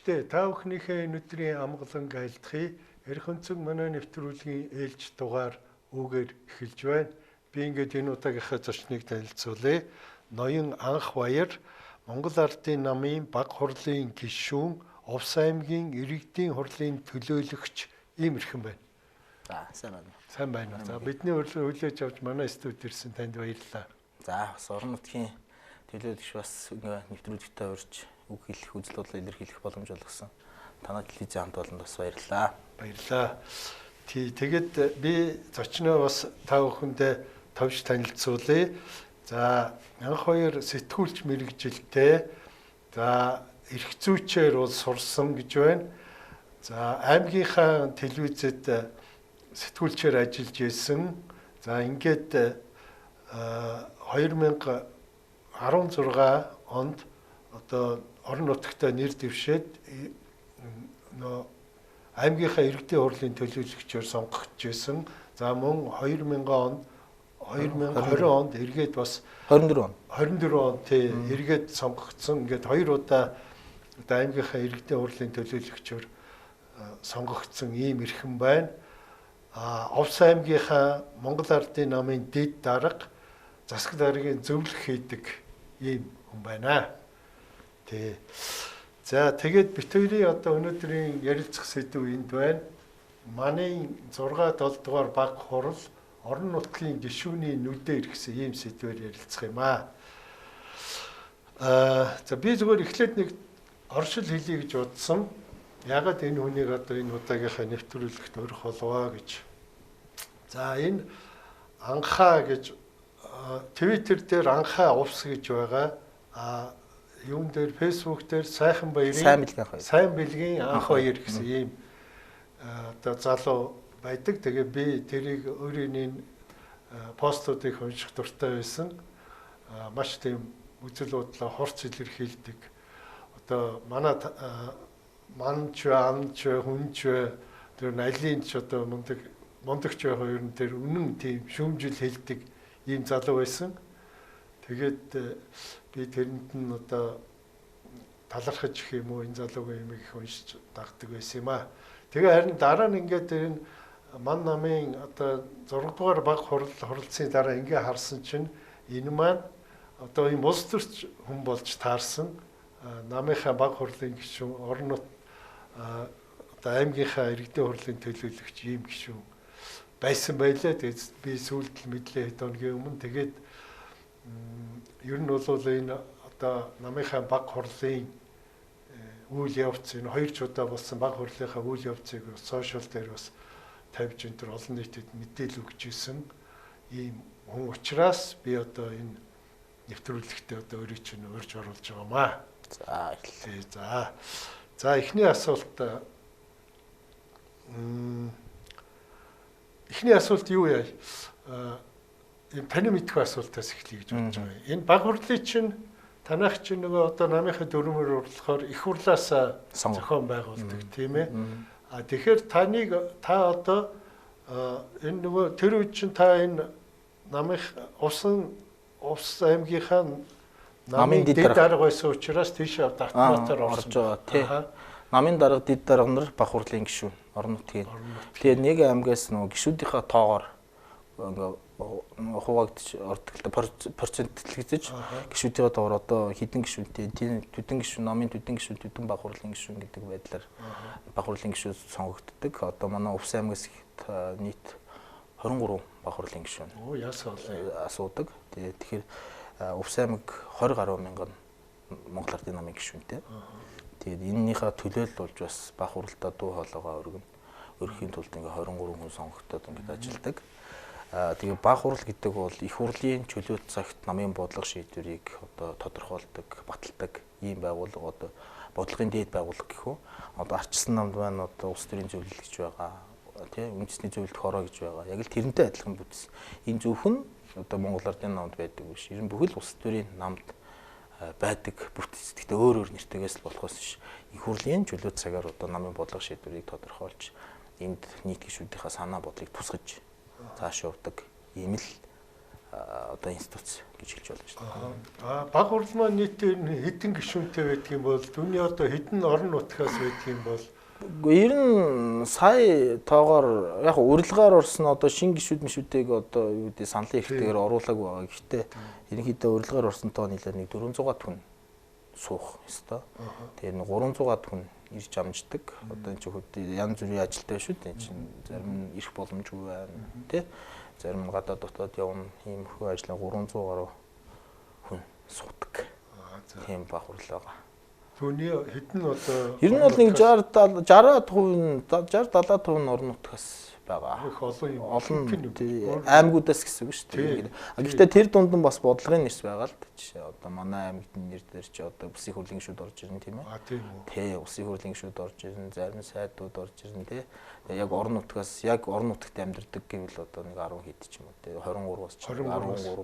Сонсогчдээ та бүхнийхээ өнөөдрийн амгалан айлтгая. Эрх өнцөг манай нэвтрүүлгийн ээлж дугаар үгээр эхэлж байна. Би ингээд энэ удаагийнхаа зочныг танилцуулъя. Ноён Анх Баяр, Монгол Ардын намын баг хурлын гишүүн, Увс аймгийн иргэдийн хурлын төлөөлөгч иймэрхэн байна. За, сайн байна. Сайн байна. За, бидний урилгыг хүлээж авч манай студид ирсэн танд баярлалаа. За, бас орон нутгийн төлөөлөгч бас нэвтрүүлэгтээ урьж үг хэлэх, үзэл бодлоо илэрхийлэх боломж олгосон. Танай телевизийн хамт олонд бас баярлалаа. Баярлалаа. Тэгээд би зочноо бас та бүхэндээ товч танилцуулъя. За, Анх Баяр сэтгүүлч мэргэжилтэй. За, эрх зүйчээр бол сурсан гэж байна. За, аймгийнхаа телевизэд сэтгүүлчээр ажиллаж исэн. За, ингээд 2016 онд одоо орон нутагтаа нэр дэвшээд аймгийнхаа иргэдийн хурлын төлөөлөгчөөр сонгогдчихсэн. За мөн 2020 онд эргээд бас 24 онд эргээд сонгогдсон. Ингээд 2 удаа аймгийнхаа иргэдийн хурлын төлөөлөгчөөр сонгогдсон ийм эрхэм байна. Увс аймгийнхаа Монгол Ардын намын дэд дарга засаг даргын зөвлөх хийдэг ийм хүн байна. За тэгээд бит хоёрын одоо өнөөдрийн ярилцах сэдв энд байна. Манай 6-7 дугаар баг хурал орон нутгийн гишүүний нүдээр гэсэн ийм сэдвээр ярилцах юм аа. За би зүгээр эхлээд нэг оршил хэлье гэж бодсон. Ягаад энэ хүнийг одоо энэ удаагийнхаа нэвтрүүлэгт өрөх болвоо гэж. За энэ анхаа гэж Twitter дээр анхаа увс гэж байгаа. Юун дээр Facebook дээр сайхан баярын сайн бэлгийн Анх Баяр гэсэн ийм одоо залуу байдаг. Тэгээ би тэрийг өөрийн постуудыг унших дуртай байсан. Маш тийм үзэл бодлоо хурц илэрхийлдэг. Одоо манай манч, амч, хүнч тэр налийн ч одоо мундагч хоёр нь тэр үнэн тийм шүүмжил хэлдэг ийм залуу байсан. Тэгээд би тэрэнд нь одоо талархаж гэх юм уу энэ залуугийн юмыг их уншиж дагдаг байсан юм аа. Тэгээ харин дараа нь ингээд энэ ман намын одоо 6 дугаар баг хурлцын дараа ингээ харсан чинь энэ маань одоо ийм улс төрч хүн болж таарсан намынхаа баг хурлын гишүүн орон нут одоо аймгийнхаа иргэдийн хурлын төлөөлөгч ийм гишүүн байсан байлаа. Тэгээд би сүүлд мэдлээ хэд өдрийн өмнө тэгээд ер нь бол энэ одоо намынхаа баг хурлын үйл явц энэ 2 удаа болсон баг хурлынхаа үйл явцыг сошиал дээр бас тавьж энэ төр олон нийтэд мэдээлэл өгч ирсэн ийм хүн учраас би одоо энэ нэвтрүүлэгтээ одоо өөрийг чинь урьж оруулж байгаамаа. За эхний асуулт юу яа? Энэ таны мэдэх асуултаас эхлэе гэж бодож байгаа. Энэ баг хурлын чинь танайх чинь нөгөө одоо намынхаа дөрмөр урлахаар их хурлаас зохион байгуулдаг тийм ээ. Тэгэхээр та одоо энэ нөгөө тэр үед чинь та энэ намынх Увс аймгийнхаа намын дэд дарга байсан учраас тийш автоматар орж байгаа тий. Намын дарга дэд дарга нар баг хурлын гишүүн орон нутгийн. Тэгээд нэг аймгаас нөгөө гишүүдийнхаа тоогоор ингээ хуваагдчих процентлэгдэж гишүүдийн доогоор одоо хэдэн гишүүнтэй төдөн гишүүн намын төдөн гишүүн төдөн баг хурлын гишүүн гэдэг байдлаар баг хурлын гишүүд сонгогддог. Одоо манай Увс аймгаас нийт 23 баг хурлын гишүүн. Асуудаг. Тэгэхээр Увс аймаг 20 гаруй мянган Монгол Ардын намын гишүүнтэй. Тэгээд энэнийхээ төлөөлөл болж бас баг хуралдаа дуу хоолойгоо өргөхийн тулд ингээ 23 хүн сонгогдоод ингээд ажилладаг. Тэгээ баг хурал гэдэг бол их хурлын чөлөөт цагт намын бодлого шийдвэрийг одоо тодорхойлдог, баталдаг ийм байгууллага одоо бодлогын дээд байгууллага гэх үү. Одоо ардчилсан намд маань одоо улс төрийн зөвлөл гэж байгаа, тий үндэсний зөвлөлт хороо гэж байгаа. Яг л тэрнтэй адилхан бүтс. Энэ зөвхөн одоо Монгол Ардын намд байдаг биш. Ер нь бүхэл улс төрийн намд байдаг бүтц. Гэхдээ өөр нэртэйгээс л болохоос биш. Их хурлын чөлөөт цагаар одоо намын бодлого шийдвэрийг тодорхойлж энд нийт гишүүдийнхээ санаа бодлыг тусгаж цааш явдаг ийм л одоо институц гэж хэлж болно шүү дээ. Баг хурал маань нийтээр хэдэн гишүүнтэй байдаг юм бол түүний одоо хэдэн орон нутгаас байдаг юм бол Ер нь сая тоогоор яг урилгаар орсон одоо шинэ гишүүд одоо юу гэдэг саналын ихтэйгээр оруулаг байгаа. Гэхдээ ерөнхийдөө урилгаар орсон тоо нийлээд нэг 400 хүн суух ёстой. Тэгээ нэг 300 хүн ирж амждаг. Одоо энэ чинь янз бүрийн ажилтай шүү дээ. Чинь зарим нь ирэх боломжгүй байна. Тэ? Зарим нь гадаад дотоод явна. Иймэрхүү ажлын 300 гаруй хүн суудаг. Тийм баг хурлаа байгаа. Түүний хэдэн одоо ер нь бол нэг 60-70% орон нутгаас байгаа. Их олон юм. Олон аймагуудаас гэсэн үг шүү дээ. Гэхдээ тэр дунд нь бас бодлогын нэрс байгаа л да. Жишээ одоо манай аймагтны нэр дээр чи одоо Улсын хурлын гишүүд орж ирнэ тийм ээ. Тийм үү. Тий, Улсын хурлын гишүүд орж ирнэ, зарим сайдууд орж ирнэ тий. Яг орон нутгаас яг орон нутагт амьдардаг гэвэл одоо нэг 10 хэд ч юм уу тий. 23-аас 13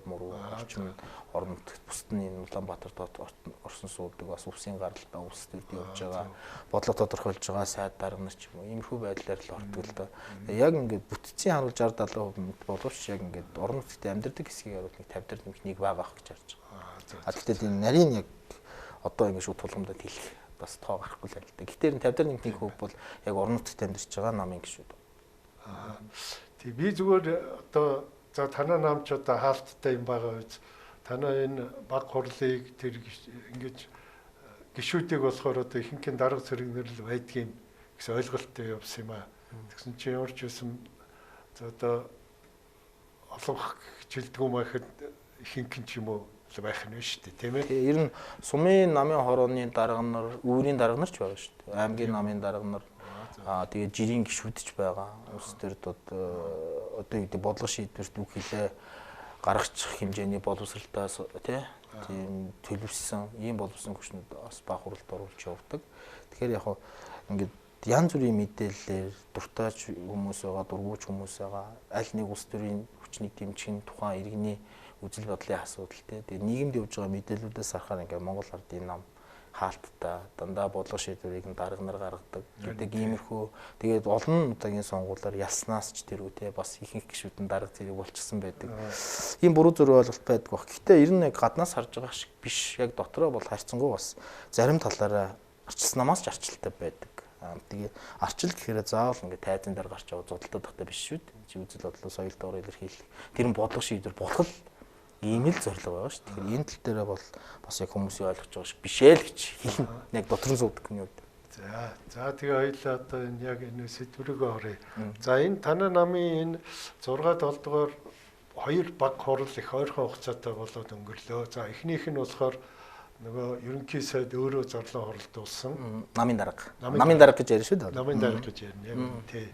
мөрөв орчим орон нутагт бусд нь энэ Улаанбаатарт орсон суудаг бас Улсын гаралтай улс төрд явж байгаа. Бодлого тодорхойлж байгаа сайд дарга нар ч юм уу. Иймэрхүү байдлаар л ордог л да. Яг ингээд бүтцийн харуул 60-70% боловч яг ингээд орон нутагт амьдардаг хэсгийг харуул нэг 50 нэмэх байгаа гэж харж байгаа. Гэхдээ энэ нарийн яг одоо ингээд шууд тулгамдад хэлэх бас тоо гарахгүй л байна. Гэхдээ 50 нэмэх хөв бол яг орон нутагт амьдарч байгаа намын гишүүд. Тэг би зүгээр одоо за танаа намч одоо хаалттай юм байгаа үз. Танаа энэ баг хурлыг тэр ингэж гишүүдийг болохоор одоо ихэнх дарга цэрэгнэр л байдгийн гэсэн ойлголттой явсан юм аа. Тэгсэн чинь ямар ч байсан одоо олонх хичээлдэггүй мэхэд ихэнх ч юм уу байх нь шүү дээ тийм ээ. Ер нь сумын намын хорооны дарга нар, өвөрийн дарга нар ч байгаа шүү дээ. Аймгийн намын дарга нар тэгээ жирийн гишүүд ч байгаа. Улс төрд одоо юу гэдэг бодлого шийдвэрт үг хэлээ гаргачих хэмжээний боловсралтай тийм төлөвсөн ийм боловсон хүчнүүд бас баг хуралд оруулж явдаг. Тэгэхээр яг ингээд янз бүрийн мэдээлэлээр дуртайч хүмүүс байгаа, дургуйч хүмүүс байгаа. Аль нэг улс төрийн хүчнийг дэмжих тухайн иргэний үзэл бодлын асуудал тэгээ нийгэмд явж байгаа мэдээллүүдээс харахаар ингээд Монгол ардын нам хаалттай дандаа бодлого шийдвэрийг дарга нар гаргадаг гэдэг иймэрхүү тэгээд олон удаагийн сонгуулиар ялснаас ч тэр үе бас ихэнх гишүүдэн дарга зэрэг болчихсон байдаг. Ийм буруу зөрүү ойлголт байдаг баг. Гэхдээ ер нь яг гаднаас харж байгаа шиг биш. Яг дотроо бол харьцангуй бас зарим талаараа арчилснамаас ч арчилтай байдаг. Тэгээ арчил гэхээр заавал ингээд тайзан дээр гарч яваад зодтолтой тахтай биш шүү дээ. Чи үзэл бодлоо соёл доор илэрхийлэх. Тэр нь бодлого шийдвэр болох ийм л зорилго байгаа шүү. Тэгэхээр энэ тал дээр бол бас яг хүмүүсийн ойлгож байгаа шиг биш ээ л гэж хэлнэ. Яг дотрон суудаг хүний үед. За тэгээ хоёлаа одоо энэ яг энэ сэдвэрийг оръё. За энэ танай намын энэ 6-7 дугаар хоёр баг хурал их ойрхон хугацаатай болоод өнгөрлөө. За эхнийх нь болохоор нөгөө ерөнхий сайд өөрөө зарлан хоролдуулсан намын дарга. Намын дарга гэж ярина шүү дээ. Намын дарга гэж ярина. Яг тий.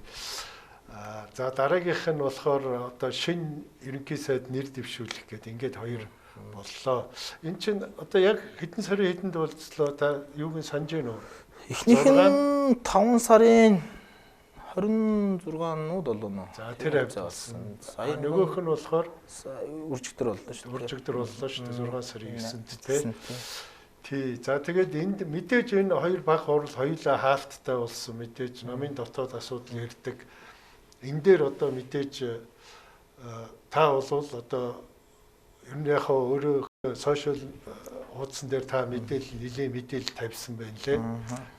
За дараагийнх нь болохоор одоо шинэ ерөнхий сайд нэр дэвшүүлэх гэдэг ингээд хоёр боллоо. Энд чинь одоо яг хэдэн сарын хэдэнд болцлоо та юуг нь санаж байна уу? Эхнийх нь 5 сарын 26-нууд болов уу? За тэр авд болсон. Сая нөгөөх нь болохоор үржигдэр боллоо шүү дээ. Үржигдэр боллоо шүү дээ 6 сарын 9-нд тий. Тий. За тэгээд энд мэдээж энэ хоёр баг хурал хоёулаа хаалттай болсон. Мэдээж намын дотоод асуудал ирдэг. Энэ дээр одоо мэдээж та бол одоо ер нь яг өөрөө сошиал хуудсан дээр та нэлийн мэдээлэл тавьсан байна лээ.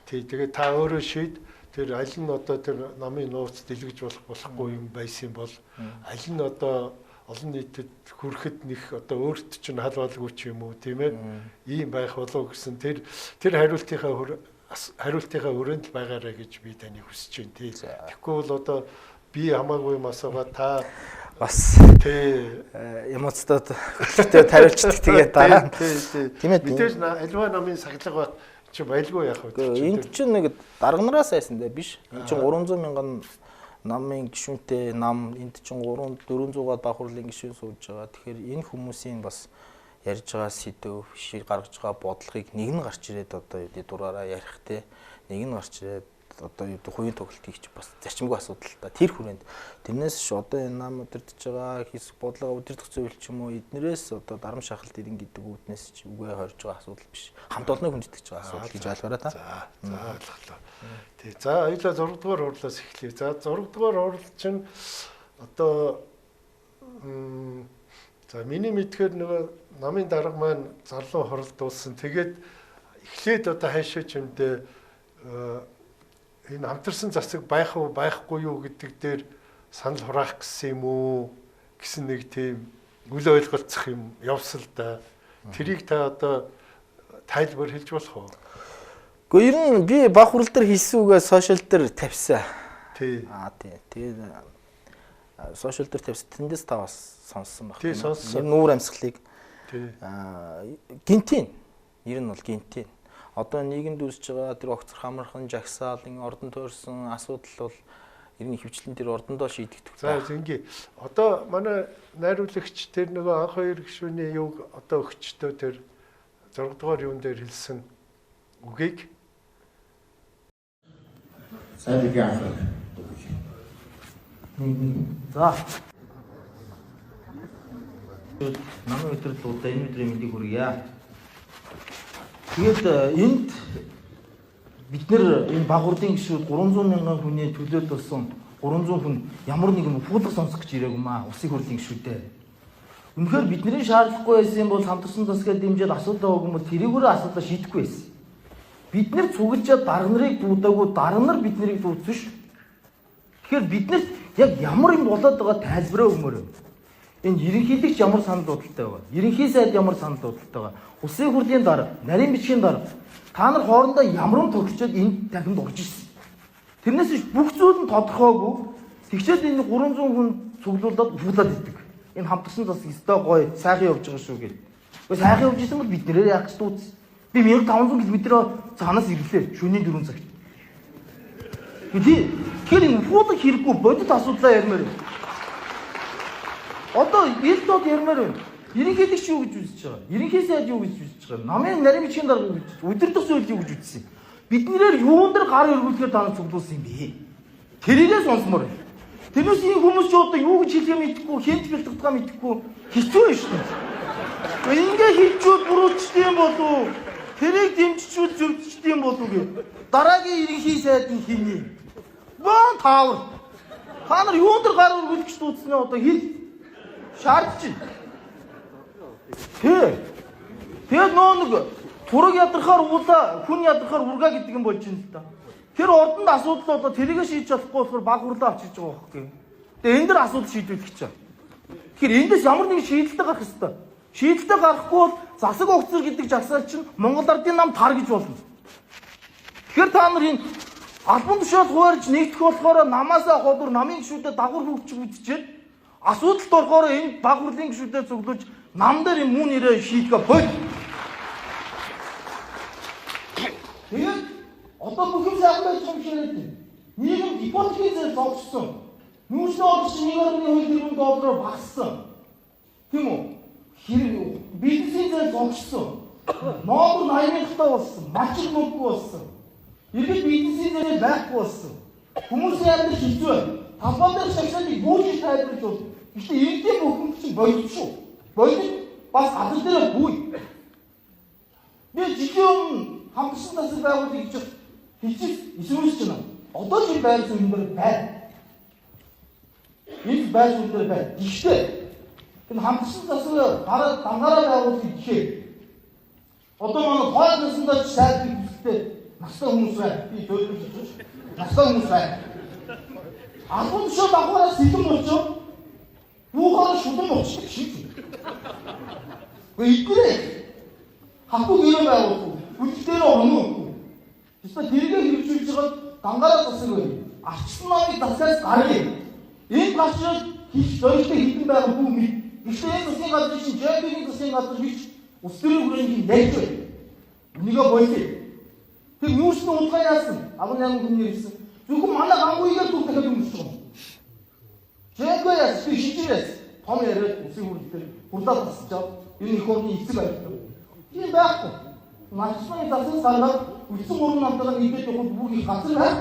Тий. Тэгээд та өөрөө шийд тэр аль нь одоо тэр намын нууц дэлгэж болохгүй юм байсан бол аль нь одоо олон нийтэд хүрэхэд нэг одоо өөрт чинь хал балгүй ч юм уу тийм ээ ийм байх болов гэсэн тэр хариултынхаа хүрээнд л байгаарай гэж би таныг хүсэж байна тий. Тэгэхгүй бол одоо би хамаагүй масаага та бас эмоцтой хөдөлгөөнтэй тариулцдаг тэгээд дараа тийм ээ мэдээж альва намын сахилга чи байлгүй яах вэ? Энд чинь нэг дарга нараас айсан дээ биш. Энд чинь 300 мянган намын гишүүнтэй нам энд чинь 400-аад баг хурлын гишүүн сууж байгаа. Тэгэхээр энэ хүмүүсийн бас ярьж байгаа сэдв, гаргаж байгаа бодлогыг нэг нь гарч ирээд одоо дураараа ярих те. Нэг нь гарч ирээд одоо хувийн тоглолтыг ч бас зарчимгүй асуудал та тэр хүрээнд тэрнээс ш одоо энэ нам удирдах байгаа хэсэг бодлого удирдах зүйл ч юм уу эднэрээс одоо дарам шахалт ирэн гэдэг үүднээс ч үгүй хорж байгаа асуудал биш хамт олонны хүндэтгэж байгаа асуудал гэж ойлгоорой та. За ойлголоо. Тий. За хоёлаа 6 дугаар хурлаас эхлэе. За 6 дугаар хурал чинь одоо За миний мэдхээр нөгөө намын дарга маань зарлуу хоролдуулсан. Тэгээд эхлээд одоо хайшаа чимдээ энэ хамтарсан засаг байх уу байхгүй юу гэдэг дээр санал хураах гэсэн юм уу гэсэн нэг тийм үл ойлголцох юм явсал да. Тэрийг та одоо тайлбар хэлж болох уу? Гэхдээ ер нь би баг хурал дээр хэлсэн үгээ сошиал дээр тавьсан. Тий. Тий. Тэгээд сошиал дээр тавьсан тэндээс та бас сонссон байна. Тий, сонссон. Нүүр амьсгалыг. Тий. Гинтийн. Ер нь бол гинтийн. Одоо нийгэмд үүсэж байгаа тэр огцор хамархан жагсаалын ордон тойрсон асуудал бол ер нь хөвчлэн тэр ордондоо шийдэгдэх. За ингэ. Одоо манай найруулагч тэр нөгөө анх хоёр гишүүний юг одоо өгчдөө тэр 6 дугаар юун дээр хэлсэн үгийг сайн гэх юм. За. Намын өдрөд удаа энэ өдрийн мэндийг хүргье. Тэгээд энд бид нэр энэ баг хурлын гишүүд 300 мянган хүний төлөөд болсон 300 хүн ямар нэгэн фуулга сонсох гэж ирээгүй маа улсын хурлын гишүүдээ. Үнэхээр бидний шаардлагагүй байсан бол хамтарсан засгаар дэмжиж асуудал өгөх юм бол тэрийгээрээ асуудал шийдэхгүй байсан. Бид нэр цуглжаад дарга нарыг дуудаагүй дарга нар бид нарыг дуудсан шүү. Тэгэхээр биднэрт яг ямар юм болоод байгаа тайлбараа өгмөр. Энэ ерөнхийлөгч ямар санал бодолтой байгаа? Ерөнхий сайд ямар санал бодолтой байгаа? Улсын хурлын дарга, нарийн бичгийн дарга та нар хоорондоо ямар юм тогтчоод энд дахинд орж ирсэн. Тэрнээс биш бүх зүйл нь тодорхойгүй. Тэгчээд энэ 300 хүн цуглуулад уулаад идэг. Энэ хамтарсан засаг өстой гоё сайхан явж байгаа шүү гэдэг. Гэхдээ сайхан явж исэн бол бид нэрээ яах гэж дуудсан. Би 1500 км цаанаас ирлээ. Шөнийн 4 цагт. Тэгэхээр энэ фото хэрэггүй бодит асуудлаа ярмаар байна. Одоо ил дод ярмаар байна. Ерөнхийлөгч юу гэж үзэж байгаа? Ерөнхий сайд юу гэж үзэж байгаа? Намын нарийн бичгийн дарга юу гэж өдөртөх зүйл юу гэж үзсэн? Биднээр юун дээр гар өргүүлэхээр та нар цуглуулсан юм бэ? Тэрийгээ сонсмоор байна. Тэрнээс энэ хүмүүс ч одоо юу гэж хэлэх мэдэхгүй, хинт бэлтгэдэг мэдэхгүй хэцүү юм шүү дээ. Ингээ хэлжүүд буруудчихдээ юм болов уу? Тэрийг дэмжичүүд зөвччихдээ юм болов уу гэ. Дараагийн ерөнхий сайд нь хийнэ. Бон таавар. Та нар юун дээр гар өргүүлэх гэж дуудсан одоо хэл шаардж байна. Тэгээд нөө нэг тураг ядрахаар уулаа, хүн ядрахаар ургаа гэдэг юм болж байна л да. Тэр ордонд асуудал болоо тэрийгэ шийдэж чадахгүй болохоор баг хурлаа авчирж байгаа байхгүй. Тэгээд энэ дэр асуудал шийдвэрлэх гэж байна. Тэгэхээр эндээс ямар нэгэн шийдэлтэй гарах ёстой. Шийдэлтэй гарахгүй бол засаг огцор гэдэг жагсаал чинь Монгол Ардын нам тар гэж болно. Тэгэхээр та нар энэ албан тушаал хуваарж нэгдэх болохоор намаасаа холбоор намын гишүүдэд дагвар хөвчих үдчихэд асуудалд орохоор энэ баг хурлын гишүүдэд цуглуулж нам дээр юм муу нэрээ шийдгээ бод. Тэгээд одоо бүх юм сайхан байж байгаа юм шиг байна. Нийгэм ипотекийн зээл зогссон. Нүүрсний орлого чинь 1.2 тэрбум доллараар багассан. Тийм үү? Хэрэг бизнесийн зээл зогссон. Ноогор 80,000 болсон. Малчин мөнгө болсон. Иргэд бизнесийн зээл байхгүй болсон. Хүмүүсийн амьдрал хэцүү байна. Талбай дээр шагшаалыг бүүж тайлбарлаж бол гэхдээ энэний бүхэн чинь болов шүү. Болов бас газар дээр бүү. Би жижигэн хамтарсан засаг байгуулъя гэж хичээс эсвэлж байна. Одоо ч байр суурь дээр байна. Энэ байр суурь дээр байна. Гэхдээ энэ хамтарсан засаг дангаараа байгуулъя гэхээр одоо манай хойд насндаа сайдын хүсэлтэй настай хүмүүс байна. Би төлөвлөж байна. Настай хүмүүс байна. Албан тушаал давхараас сэлэн болчихоо буухаар шудан болчих шиг. Эдгээрээ хахгүй гэрээ байгуулах. Үлдээр орно. Тэсээ тэргээ хэрэгжүүлж байгаа дангаараа засаг байна. Арчсан намыг засгаас гаргая. Энэ гашрал хийх зорилттой хитэн байгаа бүх мэд. Гэхдээ энэ засгийн газрын чинь ЖП-ийн засгийн газар биш улс төрийн хүрээний найз байна. Үнийгээ боёлээ. Тэр юусны удаа яасан? Агуу 8 хүн ирсэн. Зөвхөн манай гангуйгаа түг дахиад өмсөж байгаа. ЖП яас би шижирээс том яриад улсын хурлаар хурлаа тасчаад энэ их орны эцэг байлаа. Тийм байхгүй. Малчмын засгийн гараад үлсэн уран намтараа нийлээд явах бүх их газар байна.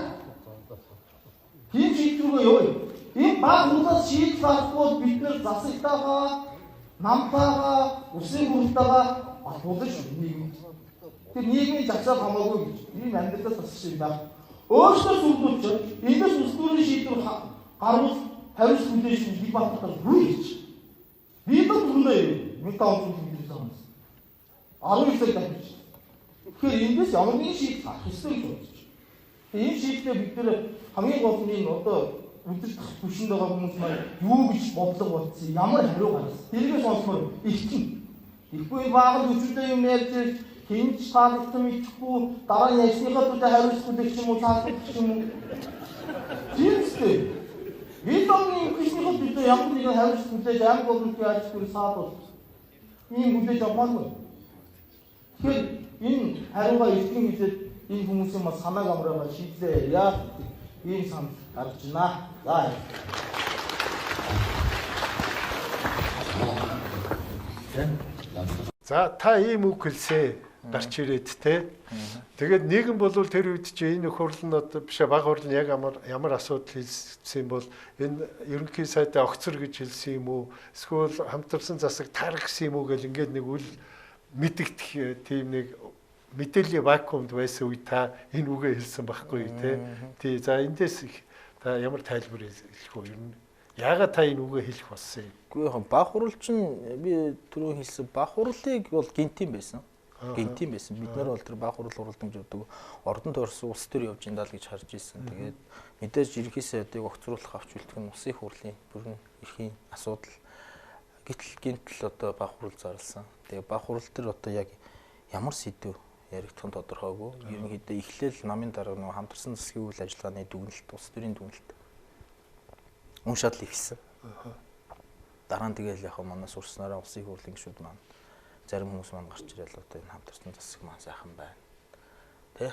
Тийм шийдвэрөө яваа. Энэ баг хурлаас шийдэл гаргахгүй бид нар засагтайгаа, намтайгаа, улсын хурлтайгаа албуулж нийгэм. Тэр нийгмийн жагсаал хамаагүй гэж ийм амьдралаас тасчих юм байна. Өөрсдөө сүлдүүлж эндээс улс төрийн шийдвэр гарвал хариуц хүлээж би батлах үгүй гэж. Би бол Өглөө 1500 мэдээлэл байгаа. 19 дахиж. Тэгэхээр эндээс ямар нэгэн шийдэл гарах ёстой гэж бодож байна. Энэ шийдлээ бид нэр хамгийн гол нь одоо үдирдэх түвшинд байгаа хүмүүс маань юу гэж бодлого бодсон, ямар хариу гаргасан. Тэргээ сонсмоор ихтэн. Тэгэхгүй баахан хүчтэй юм ярьж хинч таалагдсан мэдхгүй дараа нь ясныхаа төлөө хариуцахгүй гэх юм уу таалагдчих юм уу? Тиймстэй. Видеоны ихнийхээ төлөө ямар нэгэн хариуцлага хүлээж амг болон яаж түр саад бол. Ийм хүлээж авмаагүй. Тэгэхээр энэ хариугаа ихтэн гэж энэ хүмүүсийн бас санааг амраага шийдлээ яа ийм санал гарч байна. За та ийм үг хэлсэ гарч ирээд те. Тэгээд нийгэм бол тэр үед чи энэ хурал нь одоо биш баг хурал нь яг ямар асуудал хэлсэн бол энэ ерөнхий сайдаа огцор гэж хэлсэн юм уу? Эсвэл хамтарсан засаг тарах гэсэн юм уу гэл ингээд нэг үл мэдэгдэх тийм нэг мэдээллийн вакуумд байсан үе та энэ үгээ хэлсэн байхгүй те. Тий за эндээс та ямар тайлбар хэлэх вэ? Ер нь яагаад та энэ үгээ хэлэх болсон юм? Үгүй яг баг хурал чинь би түрүү хэлсэн баг хурлыг бол гинтийн байсан. Гинтийн байсан. Бид нар бол тэр баг хурал уралдамж гэдэг ордон тойрсон улс төр явж индаа л гэж харж ирсэн. Тэгээд мэдээж ерөнхий сайдыг огцруулах авч үлдэх нь улсын хурлын бүрэн эрхийн асуудал. Гинтэл одоо баг хурал зарласан. Тэгээ баг хурал төр одоо яг ямар сэдв яригдах нь тодорхойгүй. Ерөнхийдөө эхлээл намын дарга нэг хамтарсан засгийн үйл ажиллагааны дүгнэлт, улс төрийн дүгнэлт уншаад л ихсэн. Дараа нь тэгэл яг манай сурснараа улсын хурлын гишүүд маань зарим хүмүүс маань гарч ирэл одоо энэ хамтарсан засаг маань сайхан байна. Тэ?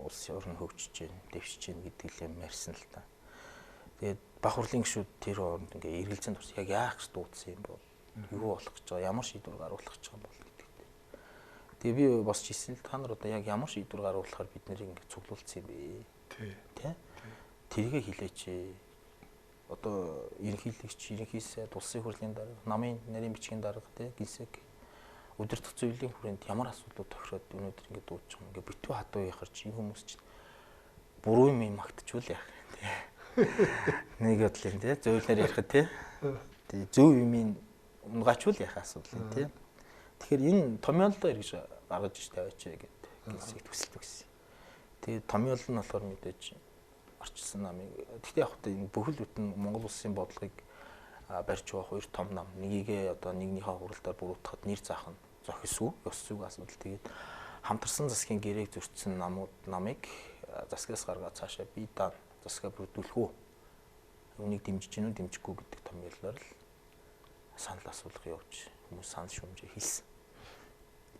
Улс орн хөгжиж байна, дэвшиж байна гэдэг л юм ярьсан л та. Тэгээд баг хурлын гишүүд тэр оронд ингээ эргэлзээнд турс яг яах гэж дуудсан юм бол юу болох гэж байгаа, ямар шийдвэр гаргуулах гэж байгаа юм бол гэдэг. Тэгээ би босч ирсэн л та нар одоо яг ямар шийдвэр гаргуулахаар бид нэр ингээ цуглуулсан юм бэ? Тэ? Тэргээ хэлээч. Одоо ерөнхийлөгч, ерөнхий сайд, улсын хурлын дарга, намын нарийн бичгийн дарга тий гисэг өдөртөх зөвлөлийн хүрээнд ямар асуудлууд тохироод өнөөдөр ингэ дуудаж байгаа юм. Ингээ битүү хатуу яхаар чи энэ хүмүүс чинь буруу юм магтчихвол яах тий. Нэг бодлоо тий зөвлөөр ярих тий. Тий зөв юмын унгачвал яах асуудал тий. Тэгэхээр энэ томьёолоо эргэж гаргаж иж тавиач гэдэг гисэг төсөлт өгсөн. Тэгээ томьёол нь болохоор мэдээж орчилсан намыг. Гэхдээ яг хөтэ энэ бүхэл бүтэн Монгол улсын бодлогыг барьж байгаа хоёр том нам. Нэгийгээ одоо нэгнийхээ хуралдаар буруутгахад нэр заах нь зохисгүй, ёс зүйн асуудал. Тэгээд хамтарсан засгийн гэрээг зөрчсөн намыг засгаас гаргаад цаашаа бие даан засгаа бүрдүүлэх үү? Үүнийг дэмжиж гинүү, дэмжихгүй гэдэг томьёолоор л санал асуулга явууч. Хүмүүс санал шүүмжээ хэлсэн.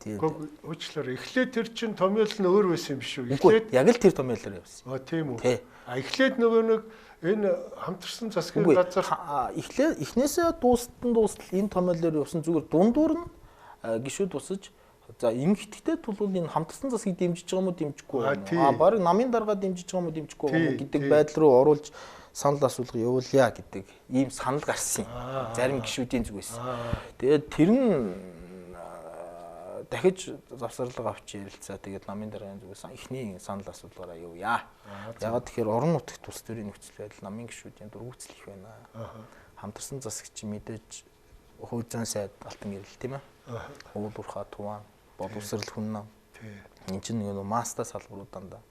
Гэхдээ уучлаарай. Эхлээд тэр чин томьёол нь өөр байсан юм биш үү? Эхлээд яг л тэр томьёолоор явсан. Тийм үү? Эхлээд нөгөө нэг энэ хамтарсан засгийн газар эхнээсээ дуустал энэ томьёолоор явсан зүгээр дундуур нь гишүүд бусаж за ингэхдээ тул энэ хамтарсан засгийг дэмжиж байгаа мó дэмжихгүй баг намын дарга дэмжиж байгаа мó дэмжихгүй гэдэг байдал руу оруулж санал асуулга явуулъя гэдэг ийм санал гарсан юм. Зарим гишүүдийн зүгээс. Тэгээд тэр нь дахиж завсарлага авч ярилцаа. Тэгээд намын даргын зүгээс эхний санал асуулгаараа явъя. Ягаад тэгэхээр орон нутгт улс төрийн нөхцөл байдал намын гишүүдийн дургуутсал их байна. Хамтарсан засаг чи мэдээж хуучин сайд алтан гэрэл тийм ээ. Уул уурхай туван, боловсрал хүн нам. Энэ чинь нэг маста салбаруудаа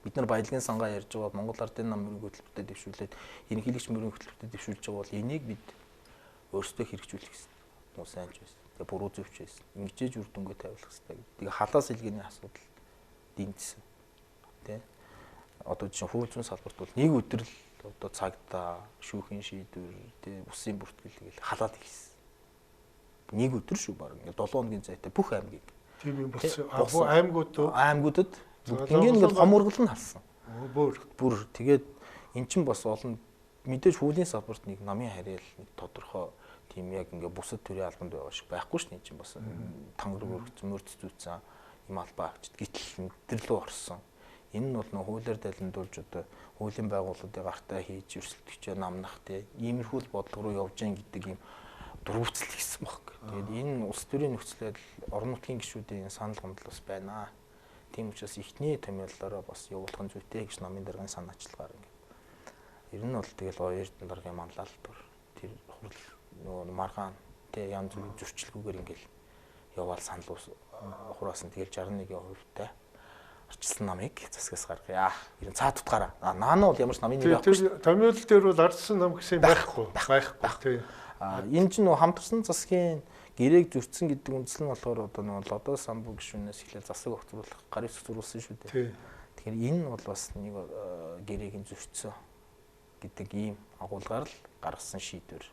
бид нар баялагын сангаа ярьж байгаа Монгол Ардын намын хөтөлбөртэй дэвшүүлээд ерөнхийлөгч мөрийн хөтөлбөртэй дэвшүүлж байгаа бол энийг бид өөрсдөө хэрэгжүүлэх гэсэн. Муу сайнч байсан. Тэгээ буруу зөвч байсан. Ингэжээж үр дүнгээ тавиулах хэрэгтэй. Тэгээ халаас илгээний асуудал дэмжсэн. Тэ? Одоо жишээ хууль зүйн салбарт бол нэг өдөр л одоо цагтаа шүүхийн шийдвэр тэ усын бүртгэл гэл халаад ихсэн. Нэг өдөр шүү баг. Ингээ 7 хоногийн зайтай бүх аймгийг. Тийм юм болсон. Аймагуудад бүгднийг ингээд хомургал нь халсан. Бүр тэгээд эн чинь бас олон мэдээж хуулийн салбарт нэг намын харьяал нэг тодорхой тийм яг ингээ бусад төрлийн албанд байгаа шиг байхгүй ш нь чинь бас тангар мөрц зүүцсэн юм албаа авчид гítэл нэрлүү орсон. Энэ нь бол нөх хуулиар далиндуулж одоо хуулийн байгууллагуудыг гартаа хийж өрсөлдөгчөө намнах тийм иймэрхүү бодлого руу явж гин гэдэг юм дургуутсал хийсэн баг. Тэгээд энэ улс төрийн нөхцөл байдал орон нутгийн гишүүдийн санал гомдол бас байна. Тийм учраас ихний томьёоллороо бас явуулах нь зүйтэй гэж намын даргын санаачлагаар ингээд. Ер нь бол тэгэл Эрдэнэ даргын манлайлбар тэр хурал нөгөө маргаан Тэ янз бүрийн зөрчилгүүгээр ингээл яваал санал хураасан. Тэгэл 61% арчилсан намыг засгаас гаргая. Ер нь цаад утгаараа. Наана бол ямар ч намын нэг байхгүй. Томьёол дээр бол арчилсан нам гэсэн байхгүй. Тий. Энэ чинь нөө хамтарсан засгийн гэрээг зөрчсөн гэдэг үндсэл нь болохоор одоо нөө лодоо самбуу гишүүнээс эхлээд засаг огцруулах гарын зөрүүлсэн шүү дээ. Тэгэхээр энэ бол бас нэг гэрээг нь зөрчсөн гэдэг ийм агуулгаар л гаргасан шийдвэр.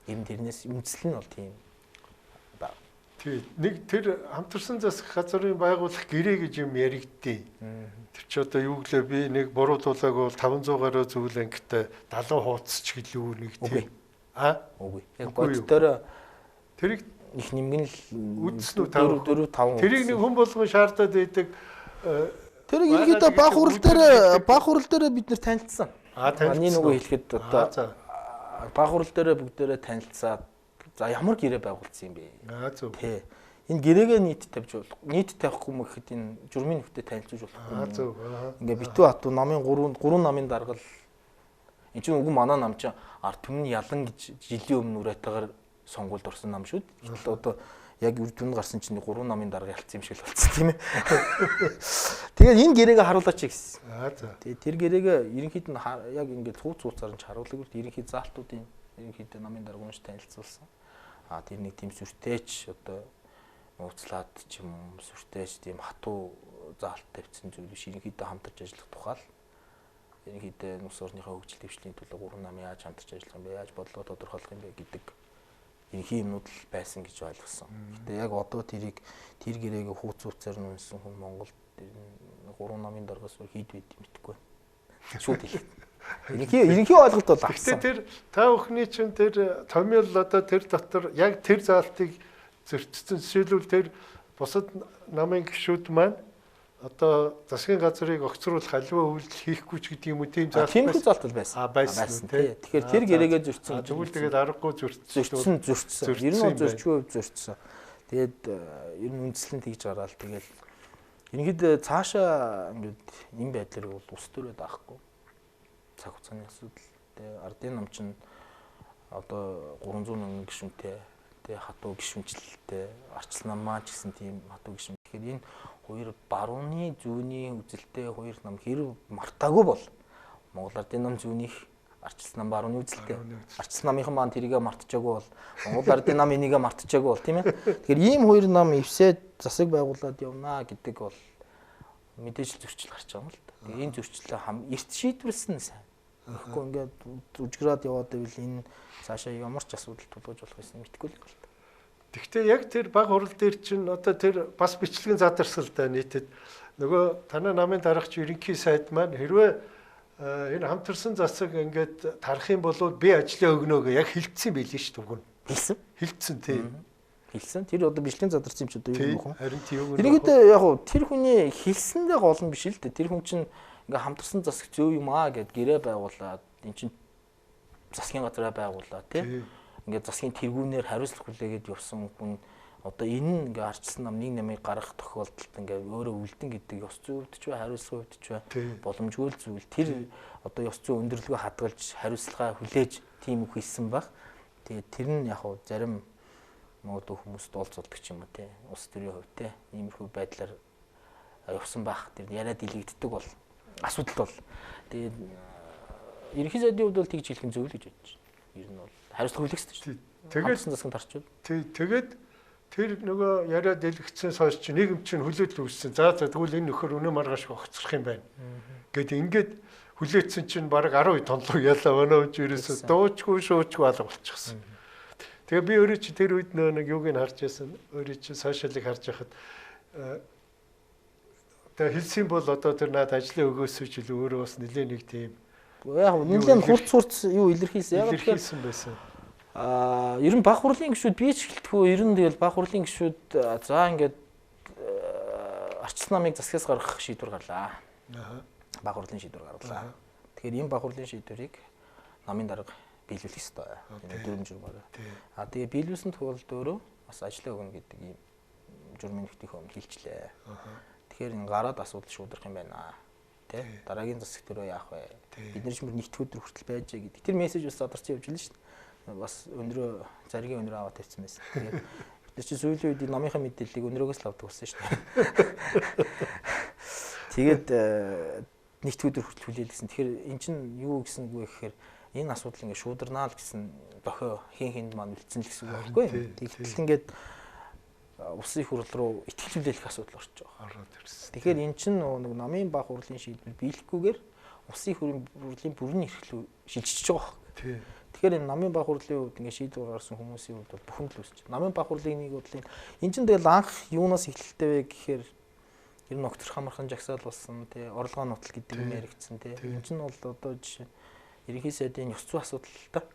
Ер нь тэрнээс үндсэл нь бол тийм. Тий. Нэг тэр хамтарсан засаг газрын байгуулах гэрээ гэж юм яригдтий. Тэр чи одоо юу гэлээ би нэг буруутуулааг бол 500 гаруй зүйл ангитай 70 хуудасч гэлүү нэг тийм. Үгүй. Яг боддоор тэрийг их нэмгэн л үдсэн үү 4 5. Тэрийг нэг хүн болгон шаардаад байдаг. Тэрийг ерөөдөө баг хурал дээр бид нэр танилцсан. Миний нөгөө хэлэхэд одоо баг хурал дээр бүгдээрээ танилцаад за ямар гэрээ байгуулсан юм бэ? Зөв. Тий. Энэ гэрээгээ нийт тавьж болох. Нийт тавихгүй мө гэхэд энэ журмын нөхдөд танилцуулж болохгүй. Зөв. Ингээ битүү хатуу намын 3 намын даргал энэ чинь үгүй манай нам чинь ард түмний ялан гэж жилийн өмнө ураатаагаар сонгуульд орсон нам шүү дээ. Гэтэл одоо яг үр дүнд гарсан чинь 3 намын дарга ялцсан юм шиг л болцсон тийм ээ. Тэгээд энэ гэрээгээ харуулаач гэсэн. Тэгээд тэр гэрээгээ ерөнхийд нь яг ингээд цууцаар нь харуулдаг л ерөнхий заалтуудын ерөнхийд намын даргуунш танилцуулсан. Тэр нэг тийм сүртэйч одоо нууцлаад ч юм уу сүртэйч тийм хатуу заалт тавьсан зүйл биш ерөнхийдөө хамтарч ажиллах тухайл ерөнхийдөө нус орныхаа хөгжил дэвшлийн төлөө 3 нам яаж хамтарч ажиллах юм бэ яаж бодлого тодорхойлох юм бэ гэдэг ерөнхий юмнууд л байсан гэж ойлгосон. Гэтэ яг одоо тэр гэрээгээ хууцууцаар нь унсан хүн Монголд 3 намын даргаас хийд байд юм мэдэхгүй байна. Шууд хэлээ. Ерөнхий ойлголт бол авсан. Гэхдээ тэр та бүхний чинь тэр томьёол одоо тэр дотор яг тэр заалтыг зөрчсөн жишээлбэл тэр бусад намын гишүүд маань одоо засгийн газрыг огцруулах аливаа үйлдэл хийхгүй ч гэдэг юм уу тийм заалт байсан. Тийм заалт байсан. Байсан тий. Тэгэхээр тэр гэрээгээ зөрчсөн. Тэгвэл тэгээд аргагүй зөрчсөн. Ер нь зөрчсөн. Тэгээд ер нь үндслэн тэгж гараал тэгээд ерөнхийдөө цаашаа ингээд энэ байдлаар бол ус төрөөд авахгүй. Цаг хугацааны асуудал. Тэгээ ардын нам чинь одоо 300 мянган гишүүнтэй, тэгээ хатуу гишүүнчлэлтэй, арчил нам маань ч гэсэн тийм хатуу гишүүн. Тэгэхээр энэ хоёр барууны зүүнний үзэлтэй хоёр нам хэрэг мартаагүй бол Монгол ардын нам зүүнийх арчил нам барууны үзэлтэй. Арчил намынхан маань тэрийгэ мартчихаагүй бол Монгол ардын нам энийгээ мартчихаагүй бол тийм ээ. Тэгэхээр ийм хоёр нам ивсээд засаг байгуулад явнаа гэдэг бол мэдээж зөрчил гарч байгаа юм л да. Тэгээ энэ зөрчлөө эрт шийдвэрлсэн сайн. Тэгэхгүй ингээд үжиграад яваад байвал энэ цаашаа ямар ч асуудал тулгууж болох юм мэдэхгүй л байна. Гэхдээ яг тэр баг хурал дээр чинь одоо тэр бас бичлэгэн задарсалтай нийтэд нөгөө танай намын дарагч ерөнхий сайд маань хэрвээ энэ хамтарсан засаг ингээд тарах юм бол би ажлаа өгнө гэж яг хэлсэн байл нь шүү дээ. Хэлсэн тийм. Хэлсэн. Тэр одоо бичлэгэн задарсан юм ч одоо юу юм бэ? Харин тийм юм. Тэрийгдээ яг уу тэр хүний хэлсэндээ гол нь биш л дээ. Тэр хүн чинь ингээ хамтарсан засаг зөв юм аа гэд гэрээ байгуулад эн чинь засгийн газраа байгуулад тийм ингээ засгийн тэргүүнээр хариуцлах хүлээгээд явсан хүн одоо энэ ингээ арчилсан нам нэг намыг гаргах тохиолдолд ингээ өөрөө үлдэн гэдэг ёс зүйн хувьд ч бай хариуцлагын хувьд ч бай боломжгүй л зүйл тэр одоо ёс зүйн өндөрлөгөө хадгалж хариуцлагаа хүлээж тийм үг хийсэн баг. Тэгээд тэр нь яг уу зарим магадгүй хүмүүст олцолдог ч юм уу те улс төрийн хувьд те иймэрхүү байдлаар явсан байх. Тэр яриад илэгддэг бол асуудал бол тэгээд ерөнхий сайдын хувьд бол тэгж хэлэх нь зөв л гэж бодож байна. Ер нь бол хариуцлага хүлээх хэрэгтэй шүү. Тэгээд засгийн тарчуул. Тэгээд тэр нөгөө яриад дэлгэцсэн сойч чи нийгэм чинь хүлээтэл үүссэн. За тэгвэл энэ нөхөр өнөө маргааш огцрох юм байна. Гэт ингээд хүлээсэн чинь баг 12 тонлог ялаа өнөө жирээс дуучгүй шуучгүй алга болчихсон. Тэгээ би өөрөө чи тэр үед нэг юуг нь харж байсан. Өөрөө чи сошиалыг харж байхад тэгээ хэлсэн бол одоо тэр над ажлын өгөөсөө ч илүү өөрөө бас нэлээ нэг тийм яг нэлээд хурц юу илэрхийлсэн. Яг илэрхийлсэн байсан. Ер нь баг хурлын гишүүд би ч гэлтгүй ер нь тэгэл баг хурлын гишүүд за ингээд арчил намыг засгаас гаргах шийдвэр гарлаа. Баг хурлын шийдвэр гарлаа. Тэгэхээр энэ баг хурлын шийдвэрийг намын дарга биелүүлэх ёстой. Энэ дөрвөн журмаар. Тэгээ биелүүлсэн тохиолдолд өөрөө бас ажиллаа өгнө гэдэг ийм журмын нөхдийнхөө өмнө хэлчлээ. Тэгэхээр энэ гараад асуудал шүүдрэх юм байна. Тэ дараагийн засаг төрөө яах вэ? Бид нар ч мөр нэгд өдөр хүртэл байж гэдэг. Тэр мессеж бас задарсан явж байна шүү дээ. бас өндрөө заргийн өндрөө аваад тавьсан байсан. Тэгээд бид чи сүүлийн үед номынхаа мэдээллийг өндрөөгөөс л авдаг болсон шүү дээ. Тэгээд нэгт өдөр хүртэл хүлээлгэсэн. Тэгэхээр эн чинь юу гэсэнгүй гэхээр энэ асуудал ингээд шуударнаа л гэсэн дохио хин маань үлдсэн л гэсэн үг байхгүй. Тэгтэл ингээд улсын их хурл руу итгэж хүлээлгэх асуудал орж байгаа. Тэгэхээр эн чинь нэг намын баг хурлын шийдвэр биелэхгүйгээр улсын их хурлын бүрэн эрхлөө шилжиж байгаа байхгүй. Тэгэхээр энэ намын баг хурлын хувьд ингээд шийдвэр гаргасан хүмүүсийн хувьд бол бүхэн л үүсэж. Намын баг хурлын нэг бодлын эн чинь тэгэл анх юунаас эхэлтэй вэ гэхээр ер нь Октор хамархан жагсаал болсон тий орлогоо нутал гэдэг юм яригдсан тий. Энд чинь бол одоо жишээ ерөнхий сайдын ёс зүйн асуудал л та.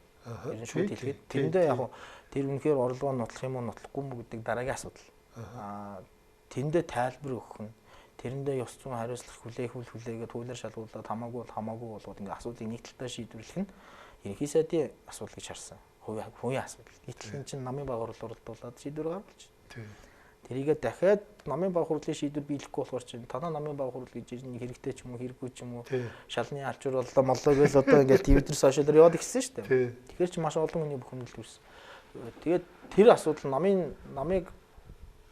Ер нь шууд хэлгээд тэрэндээ яг тэр үнэхээр орлогоо нутлах юм уу нутлахгүй юм гэдэг дараагийн асуудал. Тэрэндээ тайлбар өгөх нь тэрэндээ ёс зүйн хариуцлага хүлээгээд хуулиар шалгуулад хамаагүй болгоод ингээ асуудлыг нэг талдаа шийдвэрлэх нь ерөнхий сайдын асуудал гэж харсан. Хувийн асуудал. Гэтэл энэ чинь намын баг оролдуулаад шийдвэр гаргаж. Тэрийгээ дахиад намын баг хурлын шийдвэр биелэхгүй болохоор чинь танаа намын баг хурл гэж нэг хэрэгтэй ч юм уу хэрэггүй ч юм уу шалны алчуур боллоо моллоо гэж одоо ингээд Twitter сошиалаар яваад ирсэн шүү дээ. Тэгэхээр чи маш олон хүний бухимдал үүссэн. Тэгээд тэр асуудал намыг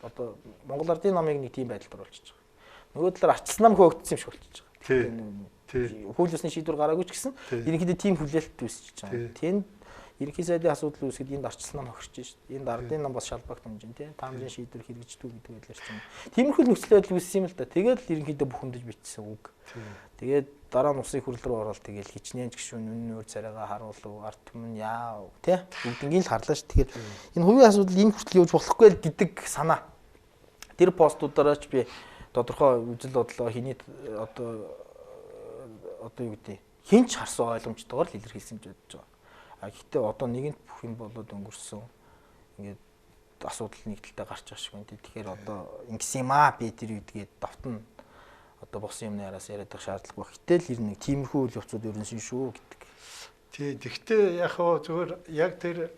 одоо Монгол Ардын намыг нэг тийм байдалд оруулчихж байгаа. Нөгөө талаар арчилсан нам хөөгдсөн юм шиг болчихж байгаа. Хууль ёсны шийдвэр гараагүй ч гэсэн ерөнхийдөө тийм хүлээлт үүсчихэж байгаа. Тэнд ерөнхий сайдын асуудал үүсгэд энд арчилсан нам хогсож шээ. Энд ардын нам бас шалбагт хэмжин тий. Таамжийн шийдвэр хэрэгждэг гэдэг байдлаар чинь. Тиймэрхүү нөхцөл байдал үүссэн юм л да. Тэгээд л ерөнхийдөө бухимдаж бичсэн үг. Тэгээд дараа нь улсын хурл руу ороод тэгээд хичнээн гişүүн үнэн өөр царайгаа харуулв. Ард түмэн яа тий. Бүгднийг л харлаа ш. Тэгээд энэ хувийн асуудал энэ хүртэл явж болохгүй л гэдэг санаа. Тэр постуудаараа ч би тодорхой үзэл бодлоо хэний одоо юу гэдэг хинч харсан ойлгомжтойгоор л илэрхийлсэн гэж бодож байгаа. Гэхдээ одоо нэгэнт бүх юм болоод өнгөрсөн. Ингээд асуудал нэг талтай гарч байгаа шиг байна. Тэгэхээр одоо ингэсэн юм аа би тэр үдгээд давтна. Одоо босон юмны араас яриад байх шаардлага баг. Гэтэл ер нь тиймэрхүү үйл явцууд ерөнсөн шүү гэдэг. Тий, тэгвэл яг хоо зүгээр яг тэр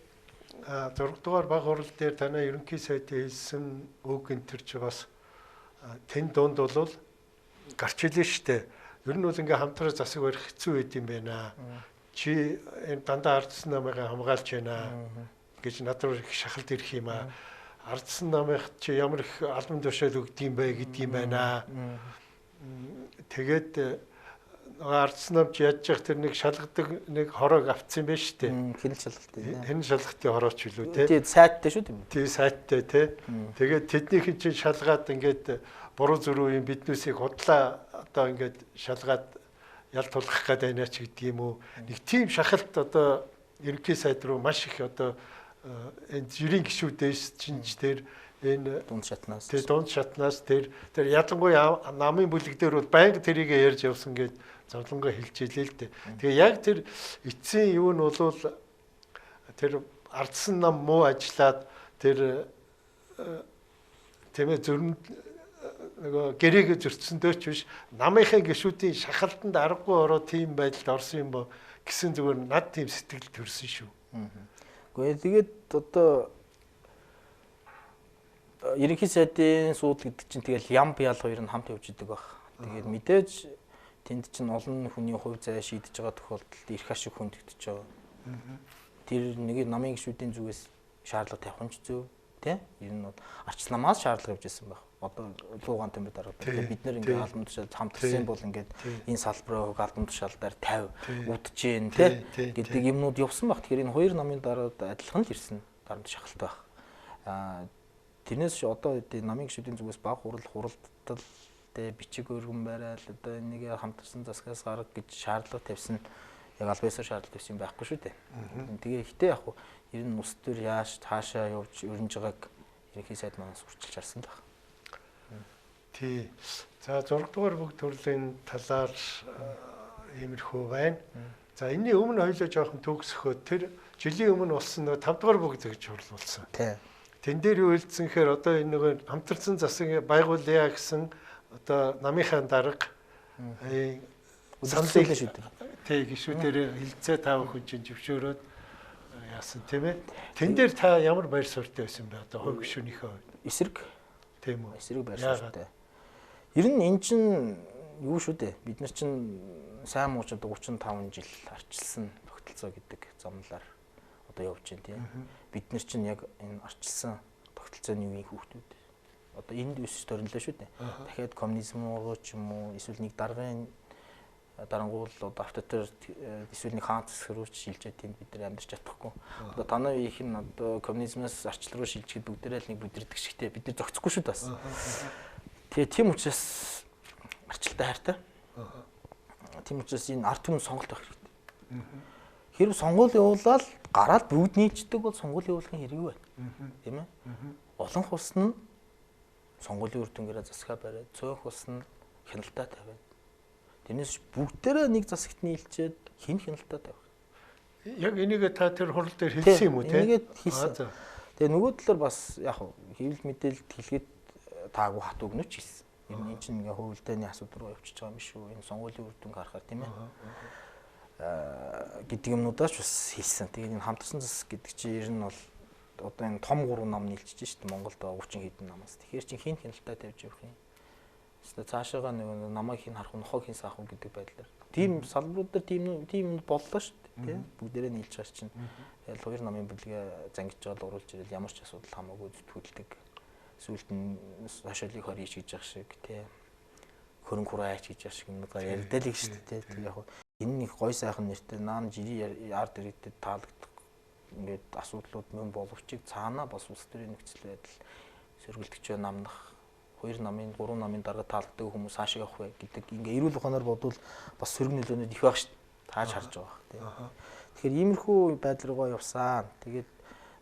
6 дугаар баг хурал дээр танай ерөнхий сайдын хэлсэн үг энэ төр чи бас тэн дунд бол гарч илээ штэ. Ер нь бол ингээм хамтраа засаг барих хэцүү байд юм байна. Чи энэ дандаа ардсан намыг хамгаалж байна гэж надад их шахалт ирэх юм аа. Ардсан намыг чи ямар их албан тушаал өгд юм бэ гэдэг юм байна. Тэгээд ардсан нам чи яаж явах тэр нэг шалгадаг нэг хороог авцсан байх шүү дээ. Хэн шалгалт тий. Хэн шалгалтын хорооч үлээ тий. Тий сайттай шүү дээ. Тий сайттай тий. Тэгээд тэднийх чинь шалгаад ингээд буруу зүрүү юм биднээсийг худлаа одоо ингээд шалгаад ял тулгах гэдэг байна ч гэдэг юм уу. Нэг тийм шахалт одоо ерөнхий сайд руу маш их одоо энэ жирийн гишүүдээс чинж тэр энэ дунд шатнаас тэр ялангуяа намын бүлэг дээр бол байнга тэрийг ярьж явсан гэд зовлонгоо хэлж илээ л дээ. Тэгээ яг тэр эцсийн юу нь бол тэр ардсан нам муу ажиллаад тэр тэмээ зөрөнд нөгөө гэрээгээ зөрчсөндөө ч биш намынхаа гишүүдийн шахалтанд аргагүй ороод тийм байдалд орсон юм бо гэсэн зүгээр над тийм сэтгэл төрсөн шүү. Гэхдээ тэгээд одоо ерөнхий сайдын сууд гэдэг чинь тэгэл ям бял хоёр нь хамт явж идэг баг. Тэгээд мэдээж тэнд чинь олон хүний хувь зай шийдэж байгаа тохиолдолд эрх ашиг хөндөгдөж байгаа. Тэр нэг намын гишүүдийн зүгээс шаардлага тавих нь ч зөв тий? Ер нь арчилнамаас шаардлага явж ирсэн баг. Одоо луугаан тэмдэг дарга. Бид нэр ингээд албан тушаал хамтарсан бол ингээд энэ салбараа албан тушаалдаар 50 удаж जैन тий гэдэг юмнууд явсан баг. Тэгэхээр энэ хоёр намын дараад адилхан л ирсэн дарамт шахалт баг. Тэрнээс одоо намын гишүүдийн зүгээс баг хуралдтал тий бичиг өргөн барайл одоо энийг хамтарсан засгаас гарга гэж шаардлага тавьсан. Яг албаасаар шаардлага тавьсан байхгүй шүү дээ. Тэгээ ихтэй яг ер нь ус төр яаш таашаа явж өрнж байгааг ерөнхий сайд манаас урчилж харсан баг. Тий. За 6 дугаар бүгд төрлийн талаар иймэрхүү байна. За энэний өмнө хоёлоо жоохон төгсөхөө тэр жилийн өмнө болсон нөгөө 5 дугаар бүгд гэж хурлуулсан. Тий. Тэн дээр юу хэлсэнхээр одоо энэ нөгөө хамтарсан засаг байгуулъя гэсэн одоо намынхаа дарга саналын шийдвэр. Тий гишүүдээр хилцээ таавах хүчин зөвшөөрөөд яасан тийм ээ. Тэн дээр та ямар байр суурьтай байсан бэ одоо хувь гишүүнийхээ хувьд? Эсрэг. Тийм үү. Эсрэг байр суурьтай. Ер нь эн чинь юу шүү дээ. Бид нар чинь сайн муучууд 35 жил арчилсан тогтолцоо гэдэг замналаар одоо явж байна тийм. Бид нар чинь яг энэ арчилсан тогтолцооны үеийн хүүхдүүд. Одоо энд өсөж төрнөлөө шүү дээ. Дахиад коммунизм руу ч юм уу эсвэл нэг даргын дарангуул одоо автотер эсвэл нэг хаан засаг руу шилжээд тэнд бид нар амьдарч чадахгүй. Одоо танай их нь одоо коммунизмаас арчлал руу шилжихэд бүгдээрээ л нэг бүдэрдэг шигтэй бид нар зогцохгүй шүү дээ бас. Тэгээ тийм учраас арчлалтай хайртай. Тийм учраас энэ ард түмэн сонголт авах хэрэгтэй. Хэрвээ сонгуул явуулаад гараад бүгд нийцдэг бол сонгуул явуулахын хэрэг байна. Тийм ээ? Олон улс нь сонгуулийн үр дүнгээрээ засгаа бариад, цөөнх улс нь хяналтаа тавиад. Тэрнээс бүгдээрээ нэг засагт нийлчээд хэн хяналтаа тавих. Яг энийг та тэр хурал дээр хэлсэн юм уу те? Энийг хэлсэн. Тэгээ нөгөө талаар бас яг хэвлэл мэдээлэлд хэлгээд таагүй хат өгнөч хэлсэн. Ер нь энэ чинь ингээ хөвөлдөөний асуудал руу явчихж байгаа юм шүү. Энэ сонгуулийн үр дүнг харахаар тийм ээ. Гэдэг юмнуудаас бас хэлсэн. Тэгээд энэ хамтарсан засаг гэдэг чинь ер нь бол одоо энэ том 3 нам нийлчихэж шүү дээ. Монголд 30 хэдэн намаас. Тэгэхээр чинь хэн хяналтаа тавьж явах юм? Эсвэл цаашаага нэг намайг хэн харах, нохог хэн саах уу гэдэг байдлаар. Тим салбарууд дээр тийм боллоо шүү дээ. Тийм бүгдээрээ нийлж байгаа чинь. Тэгэл хоёр намын бүлгээ зангиж жаал уруулж ирэл ямар ч асуудал хамаагүй зүтгүүлдэг. Сүүлд нь хашаалыг хорьж хийж явах шиг тийм хөрөнгө хураач хийж явах шиг юм яриад л их шүү дээ. Тийм яг энэ нэг гой сайхан нэртэй наан жирийн ард иргэдэд таалагдах ингээд асуудлууд мөн боловчиг цаанаа бас улс төрийн нөхцөл байдал сөргөлтөж намнах 2 намын 3 намын дарга таалагддаг хүмүүс хаашаа явах вэ гэдэг ингээ эрүүл ухаанаар бодвол бас сөрөг нөлөөнүүд их байх шүү дээ. Тааж харж байгаа тийм. Тэгэхээр иймэрхүү байдал руугаа явсан. Тэгээд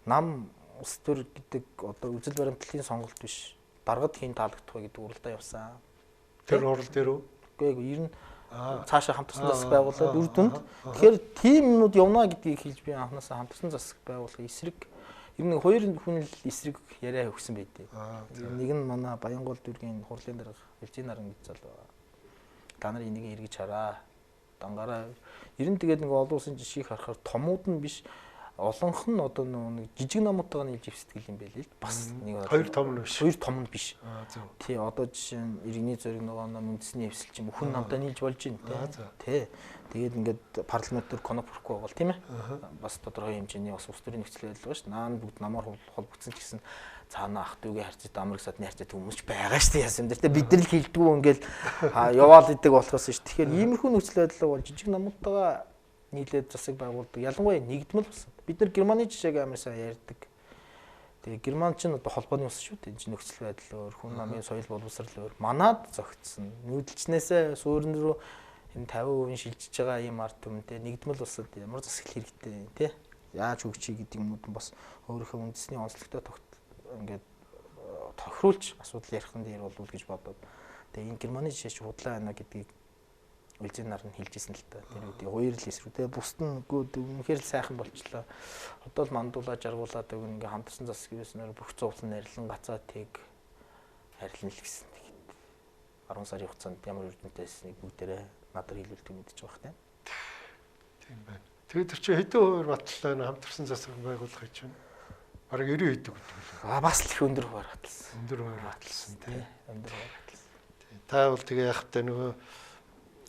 нам улс төр гэдэг одоо үзэл баримтлалын сонголт биш. Даргад хийн таалагдах вэ гэдэг уралдаа явсан. Тэр хурал дээр үү? Үгүй ер нь цаашаа хамтарсан засаг байгуулаад үр дүнд. Тэгэхээр тийм юмнууд явна гэдгийг хэлж би анханасаа хамтарсан засаг байгуулах эсрэг ер нь хоёр хүн л эсрэг яриа өгсөн байдээ. Нэг нь манай Баянгол дүүргийн хурлын дарга Элжин наран гэж зал байгаа. Та нар энийг эргэж хараа. Дангаараа ер нь тэгээд нэг олон улсын жишгийг харахаар томууд нь биш олонх нь одоо нэг жижиг намуудтайгаа нийлж ивсдэг юм байл л бас нэг хоёр том нь биш. Хоёр том нь биш. Тий одоо жишээ нь иргэний зориг нөгөө үндэсний эвсэл чинь хүн намтай нийлж болж байна тий. Тэгээд ингээд парламент төр конop хүрхгүй байгаа тийм ээ. Бас тодорхой хэмжээний бас улс төрийн нөхцөл байдал байгаа шүү дээ. Наан бүгд намаар холбогдсон ч гэсэн цаана ах トゥ угийн харьцаад амраг садны харьцаад хүмүүс ч байгаа шүү дээ яасан дээр. Бид нар л хилдэггүй ингээл яваал идэг болохоос шүү. Тэгэхээр иймэрхүү нөхцөл байдал бол жижиг намуудтайгаа нийлээд засаг байгуулдаг. Ялангуяа нэгдмэл болсон. Бид нар Германы жишээг амар сайн ярьдаг. Тэгээ Герман ч одоо холбооны улс шүү дээ. Энэ нөхцөл байдал өөр, хүн намын соёл боловсрал өөр. Манад зогтсон. Нүүдэлчнээсээ суурин руу энэ 50% шилжиж байгаа юм ард түмэнтэй нэгдмэл улсад ямар засаг хэрэгтэй тий? Яаж хөгжиж гэдэг юмуд нь бас өөрийнхөө үндэсний онцлогтой ингээд тохируулж асуудал ярихын дээр болов гэж бодоод. Тэгээ энэ Германы жишээ чи худлаа байна гэдгийг Элжин нар нь хэлжсэн л та. Тэр үедээ хоёр л эсрэг те бусд нь үнэхээр л сайхан болчлоо. Одоо л мандуулаа жаргуулаад өгөн ингээ хамтарсан засаг юуснаар бүх зовлон нарилан гацаа тэг харилна л гэсэн. 10 сарын хугацаанд ямар үрдэнтэйснийг бүгдээрээ надад хэлүүлдэг мэдчих واخ тийм. Тийм байна. Тэгээд тэр чинь хэдэн хувиар батлаа нэ хамтарсан засаг байгуулах гэж байна. Бараг 90 хэдэг үү? Бас л их өндөр хувиар батлсан. Өндөр хувиар батлсан тийм. Өндөр хувиар батлсан. Та бол тэгээ яах вэ нөгөө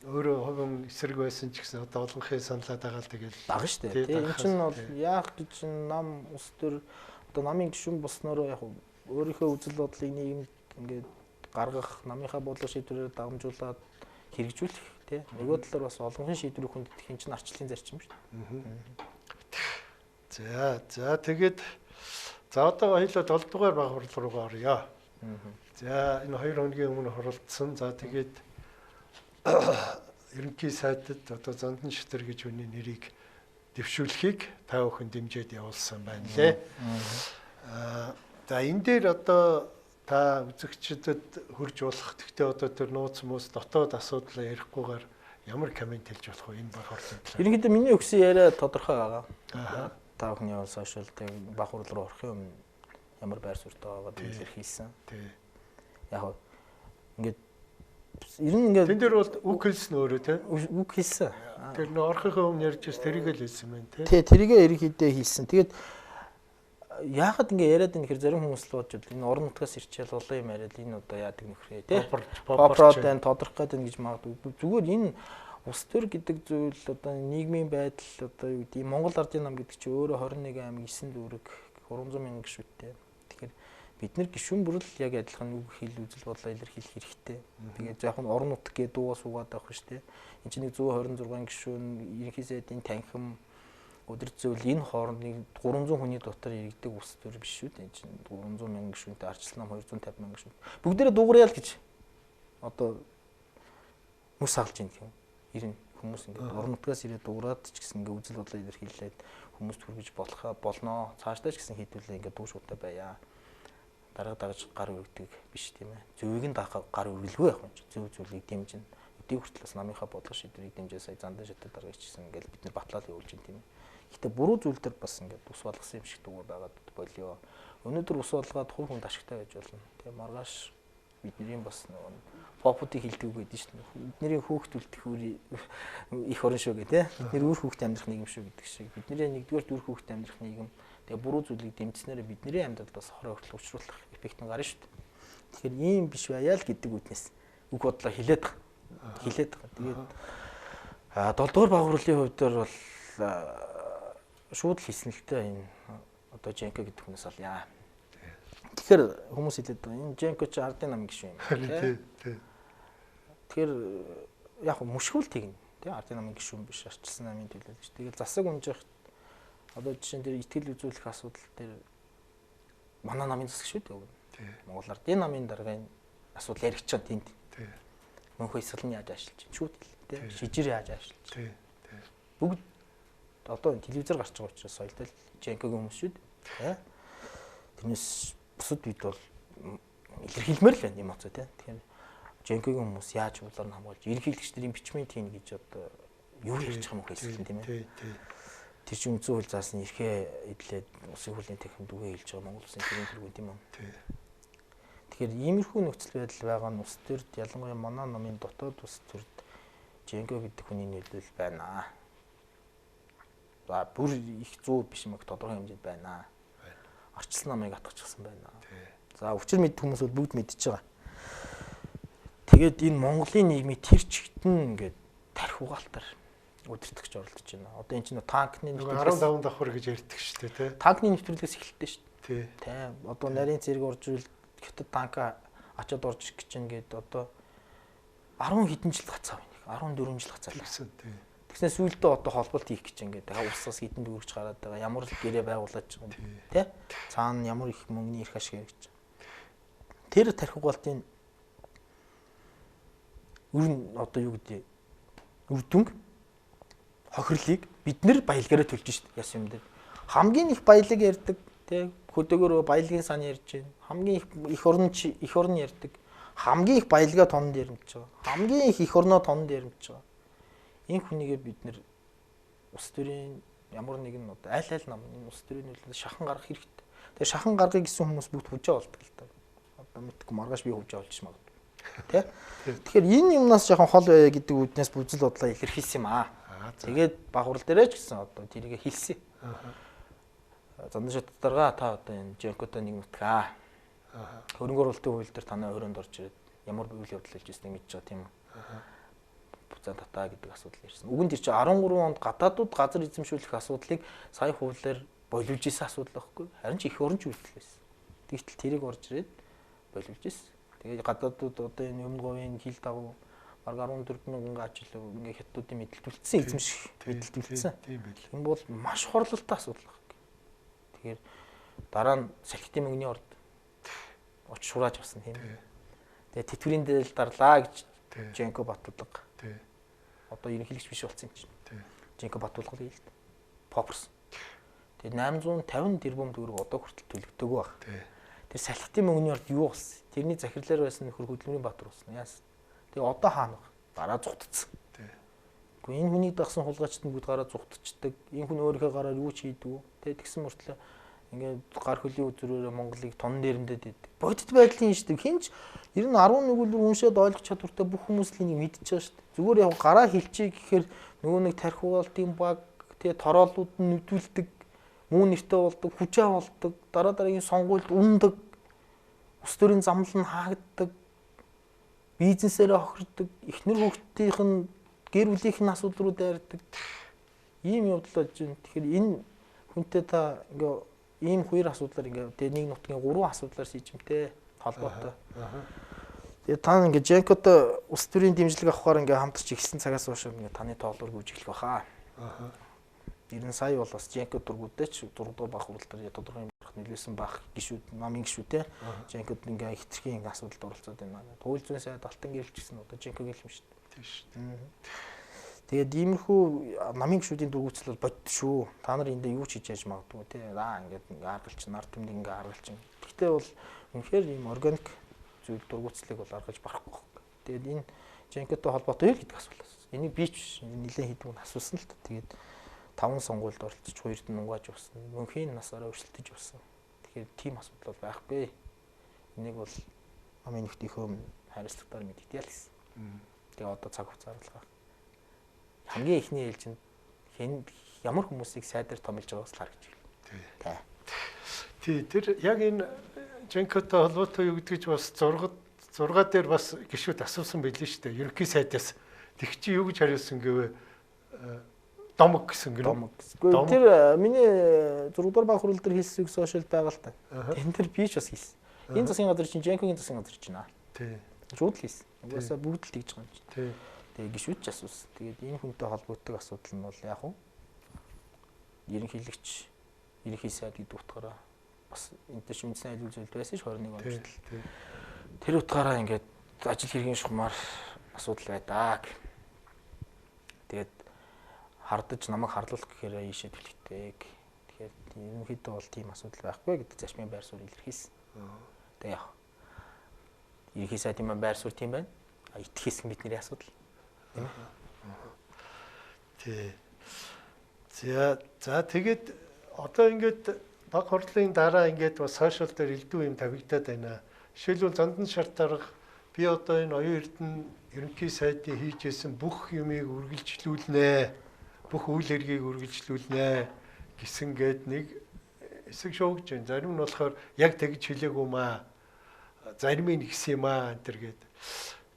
өөрөө хувийн эсрэг байсан ч гэсэн одоо олонхын саналаад байгаа л тэгэл дага штэ. Тэгээ энэ чинь бол яах гэж нам улс төр одоо намын гишүүн болсноор яг өөрийнхөө үзэл бодлыг нийгэмд ингээд гаргах, намынхаа бодлого шийдвэрээр дагамжуулаад хэрэгжүүлэх тий. Нөгөө талаар бас олонхын шийдвэрийг хүндэтгэх энэ чинь арчлалын зарчим шүү дээ. За тэгээд одоо хоёулаа 7 дугаар баг хурал руугаа орё. За энэ 2 хоногийн өмнө хуралдсан. За тэгээд ерөнхий сайдад одоо Зандан шитэр гэж хүний нэрийг дэвшүүлэхийг та бүхэн дэмжиж явуулсан байна лээ. За энэ дээр одоо та үзэгчдэд хурж болох. Гэхдээ одоо тэр нууц мөс дотоод асуудлаа ярихгүйгээр ямар комент хэлж болох вэ энэ баг хурлын талаар? Ерөнхийдөө миний өгсөн яриа тодорхой байгаа. Та бүхний бол сошиалтай баг хурал руу орохын өмнө ямар байр суурьтай байгааг хэлэр хийсэн. Тий. Яг ингээд ер нь ингээд тэн дээр бол үг хэлсэн өөрөө тий. Үг хэлсэн. Тэр нөө орохын өмнө ярьж бас тэрийг л хэлсэн байна тий. Тий, тэрийгээ ерөнхийдөө хэлсэн. Тэгээд яагаад ингэ яриад энэ хэр зарим хүмүүс л бодож байна. Энэ орон нутгаас ирчээл олон юм яриад энэ одоо яадаг нөхрөө тий. Попрод энэ тодорхой гэдэг гэж магадгүй. Зүгээр энэ Улс төр гэдэг зүйл одоо нийгмийн байдал одоо юу гэдэг Монгол Ардын нам гэдэг чинь өөрөө 21 аймаг 9 дүүрэг 300 мянган гишүүнтэй. Тэгэхээр бид нар гишүүн бүрэл яг адилхан үг хэл үзэл бодлоо илэрхийлэх хэрэгтэй. Тэгээд яг нь орон нутг гэдэг дуугаа суугаад авах шүү дээ. Энд чинь 126 гишүүн ерөнхий сайдын танхим өдөр зөвл энэ хоорондын 300 хүний дотор иргэдэг улс төр биш шүү дээ. Энд чинь 300 мянган гишүүнтэй арчилсан нам 250 мянган гишүүн. Бүгдээрээ дуурайя л гэж одоо мөс салж ийн гэх юм. Ирнэ хүмүүс ингээд орон нутгаас ирээд дуурайд ч гэсэн ингээд үзэл бодлоо илэрхийлээд хүмүүст хүргэж болно. Цаашдаа ч гэсэн хийдүүлээ ингээд дуу шуутай байя. Дарга дагаж гар өргөдөг биш тийм ээ. Зөвийг нь даах гар өргөлгүй явах юм чи. Зөв зүйлийг дэмжин. Өдий хүртэл бас намынхаа бодлого шийдвэрийг дэмжээ сая зандан шатад дарга ичсэн ингээд бид нар батлал явуулж байна тийм ээ. Гэтэ буруу зүйл төр бас ингээд ус болгосон юм шиг дүүгээ байгаад болио. Өнөөдөр ус болгоод хувь хүнд ашигтай байж болно. Тэгээ маргааш бидний бас попуудыг хилдэг гэдэг шүү дээ. Бидний хүүхд үлдэх их орон шүү гэдэг тийм. Бидний үр хүүхд амьдрах нийгэм шүү гэдэг шиг. Бидний нэгдүгээр үр хүүхд амьдрах нийгэм. Тэгээ буруу зүйлийг дэмжснээр бидний амьдралд бас хорой хүртэл учруулах эффект нь гарна шүү дээ. Тэгэхээр ийм биш байя л гэдэг үднэс үг бодлоо хилээд байгаа. Тэгээд 7 дугаар багварлын хувьд бол шууд л хийсэн л дээ энэ одоо Женко гэдэг хүнээс альяа. Тэгэхээр хүмүүс хэлээд байгаа энэ Женко ч ардын нам гişүү юм тийм. Тэгэхээр яг мөшгөл тэгнэ тийм ардын намын гişүүн биш арчилсан намын төлөөлөгч. Тэгээд засаг унжих одоо жишээ нь тэр итгэл үзүүлэх асуудал дээр манай намын засаг шүү дээ. Монгол ардын намын даргын асуудал яригч байгаа тэнд. Мөнх эсрэл нь яаж ажиллаж чинь шүүд тийм шижир яаж ажиллаж чинь. Бүгд одоо телевизээр гарч байгаа учраас соёлтой Женкогийн хүмүүс шүү дээ. Тэрнээс бусад бид бол илэрхийлмээр л байна эмоцоо тийм. Тэгэхээр Женкогийн хүмүүс яаж уулаар нь хамгаалж ерөнхийлөгчдийн бичмийн тийм гэж одоо юу ярьж байгаа юм бэ хэлсэн тийм ээ. Тэр чинь үндсэн хууль заасан эрхээ эдлээд улсын хурлын техник дүгээ хэлж байгаа Монгол улсын төрийн тэргүүн тийм үү. Тэгэхээр иймэрхүү нөхцөл байдал байгаа нь улс төрд ялангуяа манай намын дотоод улс төрд Женко гэдэг хүний нөлөөлөл байна. За бүр их зүү биш мэг тодорхой хэмжээнд байна. Арчилсан намыг атгачихсан байна. За учир мэд хүмүүс бол бүгд мэдчихэж байгаа. Тэгээд энэ Монголын нийгмийн тэр чигтэн ингээд тарих угаалтаар удирдахч оролдож байна. Одоо энэ чинь танкны 15 давхар гэж ярьдаг шүү дээ тий. Танкны нэвтрүүлгээс эхэлдэг шүү дээ. Тий. Одоо нарийн зэрэг орж ирэл хятад танка очоод орж ирэх гэж ингээд одоо 10 хэдэн жил гацаа байна. 14 жил гацаа байсан тий. Тэгснээс сүүлдээ одоо холболт хийх гэж ингээд усаас хэдэн дүүргэж гараад байгаа. Ямар л гэрээ байгуулад байгаа юм тий. Цаана ямар их мөнгөний эрх ашиг хэрэгж байгаа. Тэр тарих угаалтын одоо юу гэдэг үр дүнг хохирлыг бид нэр баялгаараа төлж шít яс юм дээр. Хамгийн их баялаг ярьдаг тий хөдөөгөр баялагын сан ярьж байна. Хамгийн их орн ярьдаг. Хамгийн их баялгаа тонд ярмж байгаа. Хамгийн их орноо тонд ярмж байгаа. Энэ хүнийгээ бид нэр улс төрийн ямар нэгэн одоо аль нам энэ улс төрийн нөлөөс шахан гаргах хэрэгтэй. Тэгээ шахан гаргахыг гэсэн хүмүүс бүгд хүжээ болдог л та. Одоо мэдгүй маргааш би хүжээ олж магадгүй. Тэ? Тэгэхээр энэ юмнаас жоохон хол байя гэдэг үднээс бүзэл бодлоо илэрхийлсэн юм аа. Тэгээд багварл дээрээ ч гэсэн одоо тэрийг хэлсэн. Зандан шат дарга та одоо энэ Женкотой нэг нутгаа. Хөрөнгө оруулалтын хууль дээр танай өрөөнд орж ирээд ямар үйл явдал хийж ирснийг мэдж байгаа тийм үү? Буцаан татаа гэдэг асуудал ирсэн. Үгэнд тэр чинь 13 онд гадаадууд газар эзэмшүүлэх асуудлыг сая хуулиар боловж исэн асуудал байхгүй. Харин ч их оронч үйлдэл байсан. Тэгтэл тэрийг орж ирээд боловж исэн. Тэгээд гадаадууд одоо энэ өмнө говийн хил дагуу баг 14 мянган ажил ингээ хятадуудын мэдлэлтүүлсэн эзэмших мэдлэлтүүлсэн. Тийм байл. Энэ бол маш хорлолтой асуудал байна. Тэгэхээр дараа нь салхитын мөнгөний орд оч шурааж авсан тийм. Тэгээд тэтгэврийн дээр дарлаа гэж Женко Батулга. Одоо ерөнхийлөгч биш болсон юм чинь. Женко Батулга л хэлдэг. Попперс. Тэгээд 850 тэрбум төгрөг одоо хүртэл төлөгдөг баг. Тэр салхитын мөнгөний орд юу болсон? Тэрний захирлаар байсан нөхөр хөдөлмөрийн Баатар болсон. Яасан? Тэгээ одоо хаана вэ? Дараа зүгтцсэн. Гэхдээ энэ хүнийг дагсан хулгайчид нь бүгд гараа зүгтцдэг. Энэ хүн өөрийнхөө гараар юу ч хийдгүү. Тэгээ тэгсэн мөртлөө ингээд гар хөлийн үзрөөрөө Монголыг тон дээрэндээ дийдэг. Бодит байдлын шүү дээ. Хинч ер нь 11 үлээр уншаад ойлгох чадвартай бүх хүмүүс л энийг мэдчихэж байгаа шүү дээ. Зүгээр яг гараа хилчээ гэхээр нөгөө нэг тарих угаалтын баг тэгээ тороолууд нь нүдүүлдэг, муу нэртэй болдог, хүчээ болдог, дараа дараагийн сонгуульд ундаг, ус төрийн замлал нь хаагддаг, бизнесээрээ хохирдог, эхнэр хүүхдийнх нь гэр бүлийнхэн асуудал руу дайрдаг. Ийм явдал болж байна. Тэгэхээр энэ хүнтэй та ингээ ийм хоёр асуудлаар ингээ тэгээ нэг нутгийн 3 асуудлаар шийдэмтэй холбоотой. Тэгээ та ингээ Женкотой улс төрийн дэмжлэг авахаар ингээ хамтарч ихсэн цагаас хойш ингээ таны тоглоор гүйж эхлэх баха. 90 сая бол бас Женко дургуудтай ч 4 дугаар бах хурал дээр тодорхой хэмжээнд нөлөөсөн бах гişүүд намын гişүүдтэй Женкод ингээ хитрхийн асуудалд оролцоод байна. Туул зүүн сайд алтан гэрэлч гэсэн одоо Женкогийн юм шүү дээ. Тийм шүү дээ. Тэгээд иймэрхүү намын гişүүдийн дургуутсал бол бодд шүү. Та нар эндээ юу ч хийж яж магадгүй тий. Ингээд ингээ аргалч нар тэмдэг ингээ аргалч. Гэхдээ бол үнэхээр ийм органик зүйл дургуутслыг бол аргаж барахгүй. Тэгээд энэ Женкотой холбоотой юу гэдэг асуулт. Энийг би ч нэлээд хэдэн асуусан л та. Тэгээд 5 сонгуульд оролцож 2-д нь унгааж явсан. Мөнхийн насаараа өрсөлдөж явсан. Тэгэхээр тийм асуудал бол байхгүй. Энийг бол намын нөхдийнхөө хариуцлагатаар мэдэгдэе л гэсэн. Тэгээ одоо цаг хугацаар л байгаа. Хамгийн ихний ээлжинд ямар хүмүүсийг сайдаар томилж байгааг харагдж байна. Тий, тэр яг энэ Женкотой холбоотой юу гэдгийг бас 6 дээр бас гişүүд асуусан байлээ шүү дээ. Ерөнхий сайдаас тэг чи юу гэж хариулсан гэвэ домог гэсэн гэнэ. Тэр миний 6 дугаар баг хурал дээр хийсэн сошиал байгаа л та. Тэн дээр би ч бас хийсэн. Энэ засгийн газар чинь Женкогийн засгийн газар чинь аа. Тий. Шууд л хийсэн. Угаасаа бүгд л тэгж байгаа юм чинь. Тий. Тэгээ гişүүд ч асуусан. Тэгээд энэ хүнтэй холбоотой асуудал нь бол яг уу ерөнхийлөгч ерөнхий сайд гэдэг утгаараа бас энэ дээр шимжсэн айлгал зүйлд байсан ш 21 онд. Тэр утгаараа ингээд ажил хэргийн шугамар асуудал байдаа. Тэгээд хардаж намайг харлуулах гэхээр ийшээ төлөвтэй. Тэгэхээр ерөнхийдөө бол тийм асуудал байхгүй гэдэг зашмын байр суурь илэрхийлсэн. Тэгээ яг ерөнхий сайдын байр суурь тийм байна. Итгэхээс бидний асуудал. Тийм ээ. Тий. За тэгээд одоо ингээд баг хурлын дараа ингээд бас сошиал дээр элдв юм тавигдаад байна. Жишээлбэл зандан шарт дарга би одоо энэ оюун эрдэнэ ерөнхий сайдын хийж исэн бүх юмыг үргэлжлүүлнэ. Бүх үйл хэргийг үргэлжлүүлнэ гэсэн гээд нэг эсэг шуугж байна. Зарим нь болохоор яг тэгж хэлээгүй маа. Зарим нь ихсэн юм аа энэ төр гээд.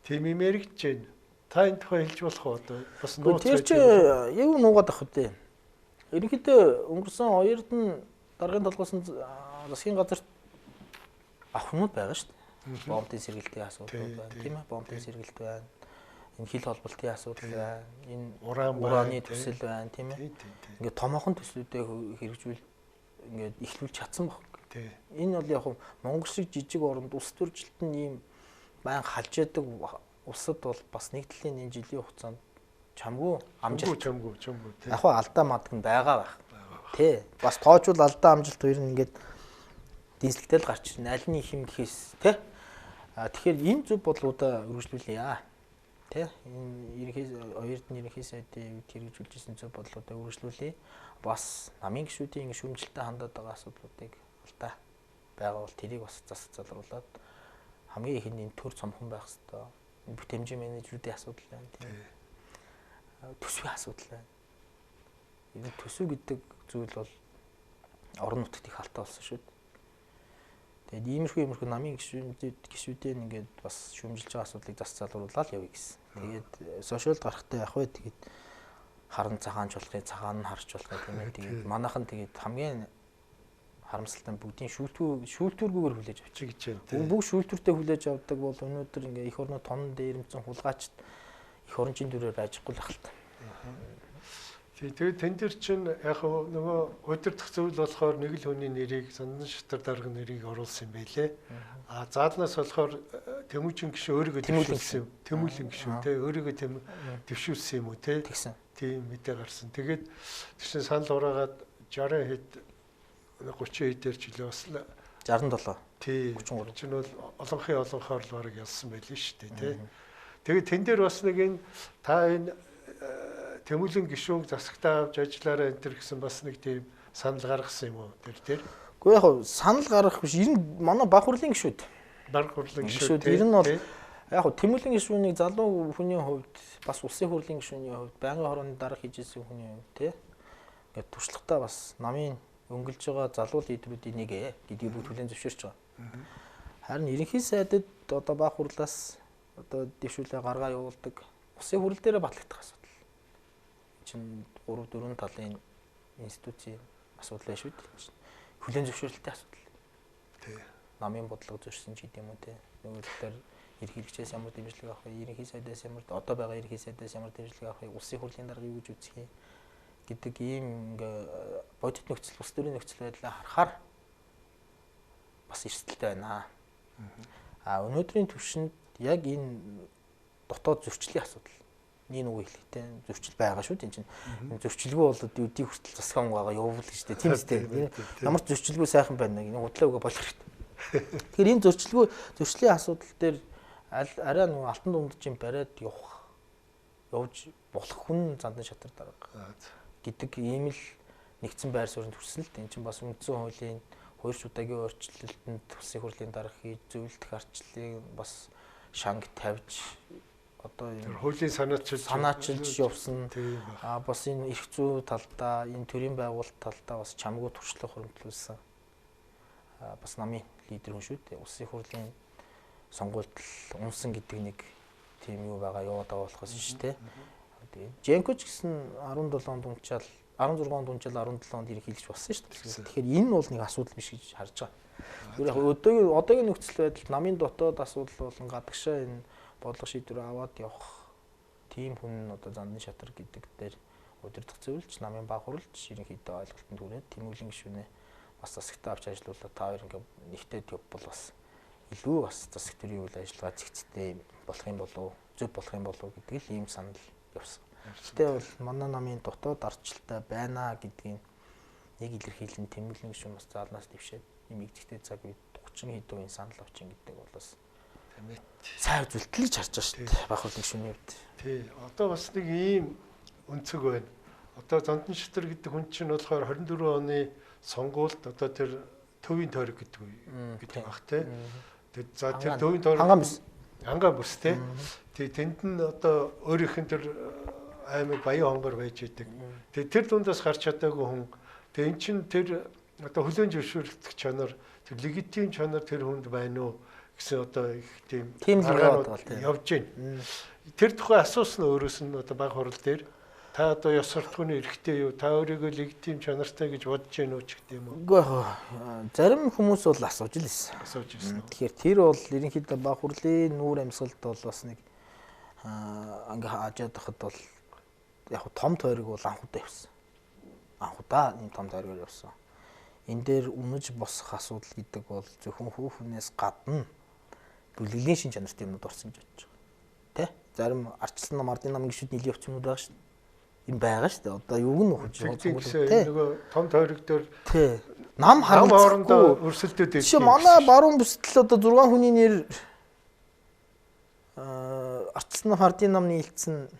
Тийм юм яригдж байна. Та энэ тухай хэлж болох уу одоо бас нууц. Тэр чи яг нуугаад ах үү. Ерөнхийдөө өнгөрсөн 2 эрдэнэ даргын толгойсон засгийн газарт авах юмуд байгаа шүү дээ. Бомбын сэргэлтийн асуудал байна. Тийм ээ, бомбын сэргэлт байна. Энэ хил холболтын асуудал байна. Энэ ураны төсөл байна, тийм ээ. Ингээд томоохон төслүүдээ хэрэгжүүл ингээд ихлүүлж чадсан баг. Энэ бол яг Монгол шиг жижиг оронд улс төржилт нь ийм баян халж яадаг улсад бол бас нэг талын энэ жилийн хугацаанд чамгүй амжилт чамгүй яг алдаа мадаг нь байгаа байх. Тий. Бас тоочвол алдаа амжилт хоёр нь ингээд дийслэгтэй л гарч ирнэ. Аль нь их юм гэхээс тий. Тэгэхээр энэ зөв бодлуудаа үргэлжлүүлье. Тэ энэ ерөнхий сайдын хэрэгжүүлжсэн зөв бодлуудаа үргэлжлүүлье. Бас намын гишүүдийн шүүмжлэлтэй хандаад байгаа асуудлуудыг алдаа байгаа бол тэрийг бас засаж залруулад хамгийн ихэнд энэ төр цомхон байх хэрэгтэй. Бүтэмжийн менежерүүдийн асуудал байна тийм. Төсвийн асуудал байна. Энэ төсөв гэдэг зүйл бол орон нутгад их халтаа болсон шүү дээ. Тэгээд иймэрхүү намын гишүүдийн ингээд бас шүүмжилж байгаа асуудлыг засаж залруулаад явъя гэсэн. Тэгээд сошиалд гарахтаа яг вэ тэгээд харан цагаанч болохыг цагаан нь харж болох тийм ээ. Тэгээд манайхан тэгээд хамгийн харамсалтай бүгдийн шүүлтүүргүүгээр хүлээж авчих гэж байна. Бүгд шүүлтүүртэй хүлээж авдаг бол өнөөдөр ингээ их орны тонн дээрэмцэн хулгайчд их орончийн дүрээр ажихгүй л ахалтай. Тэгээд тэн дээр чинь яг нөгөө удирдах зүйл болохоор нэг л хүний нэрийг Зандан Шатар дарга нэрийг оруулсан юм байлээ. Заалнаас болохоор Тэмүүжин гişүү өөрийгөө тэмүүлсэн. Тэмүүлэн гişүү те өөрийгөө дэвшүүлсэн юм уу те. Тийм мэдээ гарсан. Тэгээд тэгсэн санал ураагаад 60 хэд 30 хэдээр ч үлээ бас 67. Тий. 33 чинь бол олонхоор л бараг ялсан байлээ шүү дээ тий. Тэгээд тэн дээр бас нэг энэ та энэ Тэмүүлэн гишүүн засагтаа авч ажиллаараа энэ төр гэсэн бас нэг тийм санал гаргасан юм уу тэр? Гэхдээ яг санал гаргах биш. Энэ манай баг хурлын гишүүд. Баг хурлын гишүүд. Тэр нь бол яг Тэмүүлэн гишүүнийг залуу хүний хувьд бас улсын хурлын гишүүний хувьд байнгын хорооны дарга хийж ирсэн хүний хувьд тий. Ингээд туршлагатай бас намын өнгөлж байгаа залуу лидерүүдийн нэг гэдгийг бүгд хүлээн зөвшөөрч байгаа. Харин ерөнхий сайдад одоо баг хурлаас одоо дэвшүүлээ гаргаа явуулдаг улсын хурал дээр батлагдах асуудал. чинь 3 4 талын институцийн асуудал байна шүү дээ. Хүлээн зөвшөөрөлттэй асуудал. Тий. Намын бодлого зөрчсөн ч гэдэм үү те. Нөгөө талаар ерхий хэрэгчээс ямар дэмжлэг авах вэ? Ерхий сайдаас ямар одоо байгаа ерхий сайдаас ямар дэмжлэг авах вэ? Улсын хурлын дарга юу гэж үзэх юм гэдэг ийм ингээ бодит нөхцөл, улс төрийн нөхцөл байдлаа харахаар бас эрсдэлтэй байна. Өнөөдрийн түвшинд яг энэ дотоод зөрчлийн асуудал. Нэг үг хэлэхтэй зөрчил байгаа шүү дээ. Энд чинь зөрчилгүй бол өдий хүртэл засгийн онгоогоо явуул гэж дээ. Тийм үстэй. Ямар ч зөрчилгүй сайхан байна нэг худлаа үгээ болох хэрэгтэй. Тэгэхээр энэ зөрчлийн асуудал дээр арай нэг алтан дундчийн бариад явж болох хүн зандан шатар дарга гэдэг ийм л нэгдсэн байр суурьнд хүрсэн л дээ. Энд чинь бас үндсэн хуулийн 2 удаагийн өөрчлөлтөнд улсын хурлын дарга хийж зөвлөлдөх арчлалыг бас шанг тавьж одоо энэ хуулийн санаачилж явсан. Бас энэ эрх зүй талдаа, энэ төрийн байгуулалт талдаа бас чамгүй туршлага хөрөмтлүүлсэн. Бас намын лидер хүн шүү дээ. Улсын хурлын сонгуульд унсан гэдэг нэг тийм юу байгаа яваад байгаа болохоос шүү дээ. Тэгээд Женкоч гэсэн 17 дундчаал 16 дундчаал 17 онд ерөнхийлж болсон шүү дээ. Тэгэхээр энэ бол нэг асуудал биш гэж харж байгаа. Яг одоогийн нөхцөл байдалд намын дотоод асуудал болон гадагшаа энэ бодлого шийдвэр аваад явах тийм хүн одоо зандан шатар гэдэг дээр удирдах зөвлөж намын баг хурлж ерөнхийдөө ойлголтод хүрээд тэмүүлэн гишүүнээ бас засагтаа авч ажиллуулаад та хоёр ингээ нэгтээд явбал бас илүү бас засаг төрийн үйл ажиллагаа зэгцтэй болох юм болов зөв болох юм болов гэдэг л ийм санал явсан. Гэтэ бол манай намын дотоод ардчлалтай байна гэдгийг нэг илэрхийлэн тэмүүлэн гишүүн бас заалнаас дэвшээд нэмэгдэхтэй цаг үед 30 хэд үеийн санал авчин гэдэг бол бас сайн үзүүлэлт харж байгаа шүү дээ. Баг хурлын гишүүний хувьд. Тий. Одоо бас нэг ийм өнцөг байна. Одоо Зандан шатар гэдэг хүн чинь болохоор 24 оны сонгуульд одоо тэр төвийн тойрог гэдэг баг тий. Тэгээд за тэр төвийн тойрог хангаан бүс тий. Тэгээд тэнд нь одоо өөрийнх нь тэр аймаг Баян хонгор байж идэг. Тэгээд тэр дундаас гарч чадаагүй хүн. Тэгээд эн чинь тэр одоо хүлээн зөвшөөрөх чанар, тэр легитим чанар тэр хүнд байна уу гэсэн одоо их тийм аргаанууд явж байна. Тэр тухай асуусан өөрөөс нь одоо баг хурал дээр та одоо ёс суртахууны эрхтэй юу? Та өөрийгөө легитим чанартай гэж бодож байна уу ч гэдэг юм уу? Үгүй ээ. Зарим хүмүүс бол асууж л ирсэн. Тэгэхээр тэр бол ерөнхийдөө баг хурлын нүүр амьсгалд бол бас нэг ингээ хаажаад байхад бол яг том тойрог бол анхудаа явсан. Анхудаа энэ том тойрогоор явсан. Энэ дээр үнэж босох асуудал гэдэг бол зөвхөн хүүхнээс гадна бүлэглэлийн шин чанартай юмнууд орсон гэж бодож байгаа. Тэ? Зарим арчилсан нам ардын намын гишүүд нийлээ явц юмуд байгаа шүү дээ. Им байгаа шүү дээ. Одоо юуг нь ухаж байгаа нөгөө том тойрог дээр тий. Нам хоорондоо өрсөлдөд байдаг. Чи манай баруун бүстэл одоо 6 хүний нэр арчилсан нам ардын намны илтсэн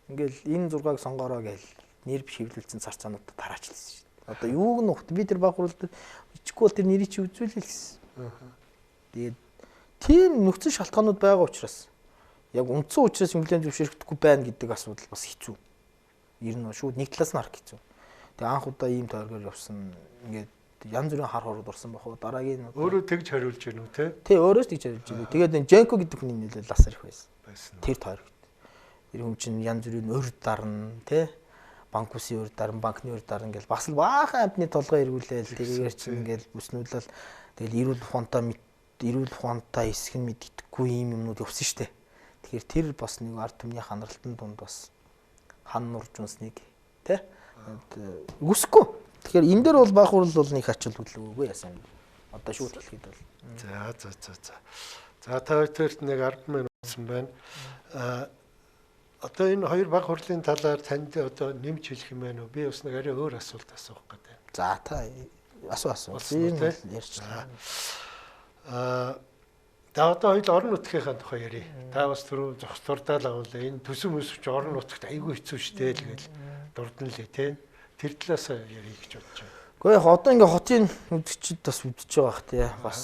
ингээл энэ 6-ыг сонгороо гэж нэр бишивлүүлсэн цар цаануудад тараачлаа шүү дээ. Одоо юуг нь ухт би тэр баг хурлд ичгүй бол тэр нэрийг чи үзүүлээ л гэсэн. Тэгээд тийм нөхцөл шалтгаанууд байгаа учраас яг үндсэн учраас хүлээн зөвшөөрөхгүй байна гэдэг асуудал бас хэцүү. Ер нь шууд нэг талаас нь харах хэцүү. Тэгээ анх удаа ийм тойргоор явсан ингээд янз бүрийн хар хорууд орсон бахуу дараагийн өөрөө тэгж хариулж гэнэ үү те? Тий, өөрөөс тэгж хариулж гэнэ. Тэгээд энэ Женко гэдэг хүний нэлээд ласар их байсан. Тэр тойрогт. Тэр хүн чинь янз бүрийн өр дарна те? Банкусын өр дарна, банкны өр дарна гэл бас л баахан амтны толгой эргүүлээл тэргээр чинь ингээл бүснүүлэл тэгэл эрүүл ухаантай хэсэг нь мэддэггүй юм юмнууд явсан штэ. Тэгэхээр тэр бас нэг ард түмний ханаралтын дунд бас хан нурж унсныг тий үсэхгүй. Тэгэхээр энэ дээр бол баг хурал бол нэг ачаал хөдлөгөөгүй яасан. Одоо шууд хэлэхэд бол. За та хоёрт нэг 10 минут болсон байна. Одоо энэ хоёр баг хурлын талаар танд одоо нэмж хэлэх юм байна уу? Би бас нэг арай өөр асуулт асуух гэдэг. За та асуу. Тийм ярьж. За одоо хоёул орон нутгийнхаа тухай ярив. Та бас түрүү зогсдурдаал агуулаа. Энэ төсөв өсвч орон нутагт айгүй хэцүү шттэ л гээл дурдан лээ те. Тэр талаас ярих гэж бодож байна. Гэхдээ яг одоо ингээ хотын үдчихэд бас үдчихэж байгаа бах те. Бас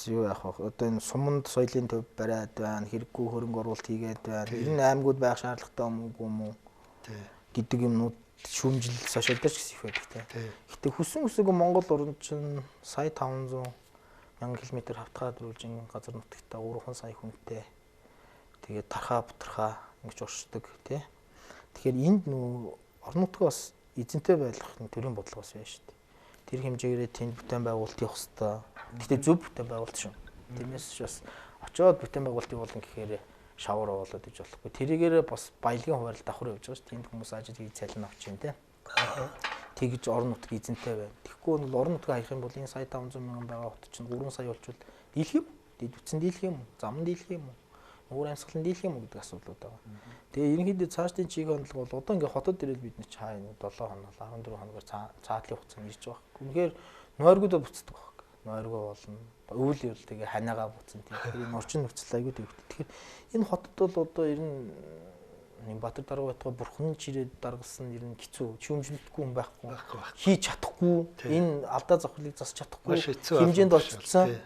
юу яах вэ? Одоо энэ суманд соёлын төв бариад байна, хэрэггүй хөрөнгө оруулалт хийгээд байна. Энэ аймагуд байх шаардлагатай юм уу? Гэдэг юмнууд шүүмжил сошиал дээр ч гэсэн их байдаг те. Гэтэ хүссэн үсээгөө Монгол орн чинь сая 500 1000 км хавтгаа дөрвөлжин газар нутагтаа 3 сая хүнтэй. Тэгээд тархаа бутархаа ингэж оршдог тий. Тэгэхээр энд нөө орон нутгаа бас эзэнтэй байх нь төрийн бодлого бас байна шүү дээ. Тэр хэмжээгээр тэнд бүтээн байгуулалт явах хэрэгтэй. Гэхдээ зөв бүтээн байгуулалт шүү. Тиймээс ч бас очиод бүтээн байгуулалт явуулна гэхээр шавар болоод иж болохгүй. Тэрийгээр бас баялагын хуваарлт давхар явж байгаа шүү. Тэнд хүмүүс ажил хийж цалин авч юм те. Тэгж орон нутгийн эзэнтэй байна. Тэгэхгүй бол орон нутгаа хаях юм бол энэ сая 500 мянган байгаа хот чинь 3 сая болчвол дийлэх юм? Дэд үтсэн дийлэх юм уу? Зам дийлэх юм уу? Уур амьсгалын дийлэх юм уу гэдэг асуудлууд байгаа. Тэгээ ерөнхийдөө цаашдын чиг хандлага бол одоо ингээ хотод ирэл бид нар чаа 7 хоног 14 хоногор цаатлын хугацаанд ирж байгаа. Үнэхээр нойргуудаа буцдаг баг. Нойргоо болно. Өвөл явал тэгээ ханиагаа буцсан. Тэгэхээр энэ орчин нөхцөл аягүй дэвгтэй. Тэгэхээр энэ хотод бол одоо ер нь Баатар дарга байтугай бурхан чирээд даргалсан ер нь хэцүү, шүүмжлэхгүй хүн байхгүй. Хийж чадахгүй, энэ алдаа завхлыг засч чадахгүй хэмжээнд очсон.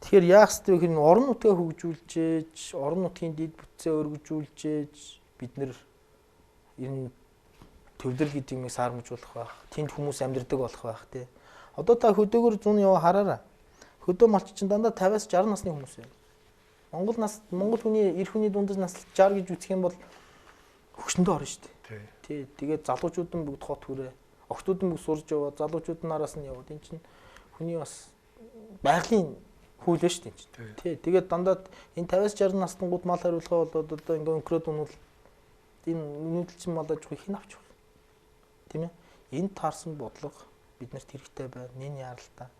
Тэгэхээр яах ёстой вэ гэхээр орон нутгаа хөгжүүлж, орон нутгийн дэд бүтцээ өргөжүүлж бид нэр ер нь төвлөрөл гэдэг юмыг саармжуулах байх. Тэнд хүмүүс амьдардаг болох байх тий. Одоо та хөдөөгөр 100 яваа хараарай. Хөдөө малч чинь дандаа 50-аас 60 насны хүмүүс байна. Монгол хүний эр хүний дундаж наслт 60 гэж үзэх юм бол хөгшөндөө орно шүү дээ. Тий. Тэгээд залуучууд нь бүгд хот хүрээ. Охтууд нь бүгд сурж яваа, залуучууд нь араас нь яваад энэ чинь хүний бас байгалийн хөл нь шүү дээ. Тий. Тэгээд дандаа энэ 50-аас 60 наснууд мал хариулгаа болоод одоо ингээ өнкрөөд унвал энэ нүүдэлчин мал аж ахуй хэн авч вэ? Тийм ээ. Энэ таарсан бодлого биднэрт хэрэгтэй байна. Нэн яралтай.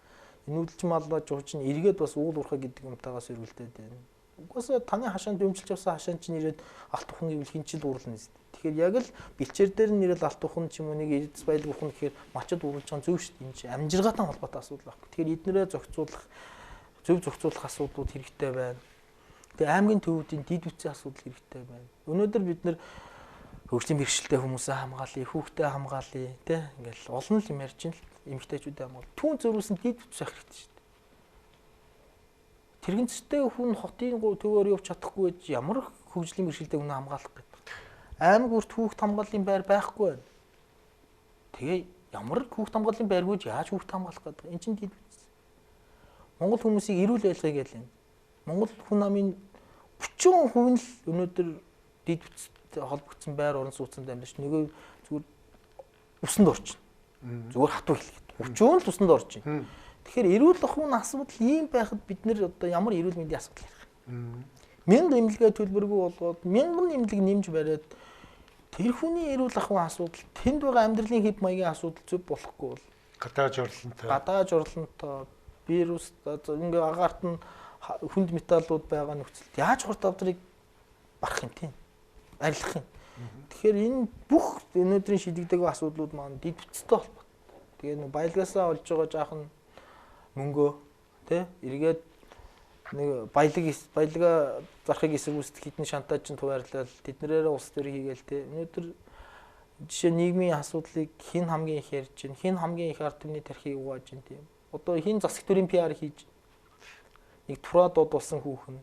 Энэ нүүдэлчин мал аж ахуй чинь эргээд бас уул уурхай гэдэг юмтайгаас өргөлдөөд байна. Угаасаа таны хашаанд дэмжилж явсан хашаан чинь ирээд алт ухын гэвэл хинчил уурлна зү. Тэгэхээр яг л бэлчээр дээр нь ирээд алт ухын ч юм уу нэг эдс баялаг ухын гэхээр мачад уурлж байгаа зөв шүү дээ. Энэ чинь амжиргаатай холбоотой асуудал байхгүй. Тэгэхээр эднэрээ зохицуулах зөв зохицуулах асуудлууд хэрэгтэй байна. Тэгээ аймгийн төвүүдийн дид үтсийн асуудал хэрэгтэй байна. Өнөөдөр бид нэр хөгжлийн бэрхшээлтэй хүмүүсээ хамгаалъя, хүүхдээ хамгаалъя, тий ингээл олон л юм ярьж байна л эмэгтэйчүүдээ хамгаал. Түүн зөрүүлсэн дид үтс авах хэрэгтэй шүү дээ. Тэрэгцтэй хүн хотын төвөөр явж чадахгүй гэж ямар хөгжлийн бэрхшээлтэй хүн хамгаалах гэдэг. Аймаг бүрт хүүхд хамгааллын байр байхгүй байна. Тэгээ ямар хүүхд хамгааллын байргүй яаж хүүхд хамгаалах гэдэг. Энд чинь дид үтс. Монгол хүмүүсийг эрүүл байлгая гэж байна. Монгол хүн намын 40% л өнөөдөр дид үтстэй холбогдсон байр орон сууцнд амьдарч нөгөө зүгээр усанд орчин. Зүгээр хатуу хэлгээд 30% л усанд орчин. Тэгэхээр эрүүл ахуйн асуудал ийм байхад бид нэр одоо ямар эрүүл мэндийн асуудал ярих юм. Мянган эмнэлгээ төлбөргүй болгоод мянган эмнэлэг нэмж бариад тэр хүний эрүүл ахуйн асуудал тэнд байгаа амьдралын хэв маягийн асуудал зөв болохгүй бол гадаа жорлонтой вирус ингээ агаарт нь хүнд металлууд байгаа нөхцөлд яаж хурд авдрыг барах юм тийм арилгах юм. Тэгэхээр энэ бүх өнөөдрийн шийдэгдэг асуудлууд маань дид бүтцтэй холбоотой. Тэгээ нэг баялагаасаа олж байгаа жаахан мөнгөө тий эргээд нэг баялага зарахыг эсэргүүцэд хитэн шантаж чинь туваарлал тэднэрээ улс төр хийгээл тий өнөөдөр жишээ нийгмийн асуудлыг хэн хамгийн их ярьж чинь хэн хамгийн их ард түмний тархийг угааж чинь тийм одоо хэн засаг төрийн PR хийж нэг тураа дод болсон хүүхэн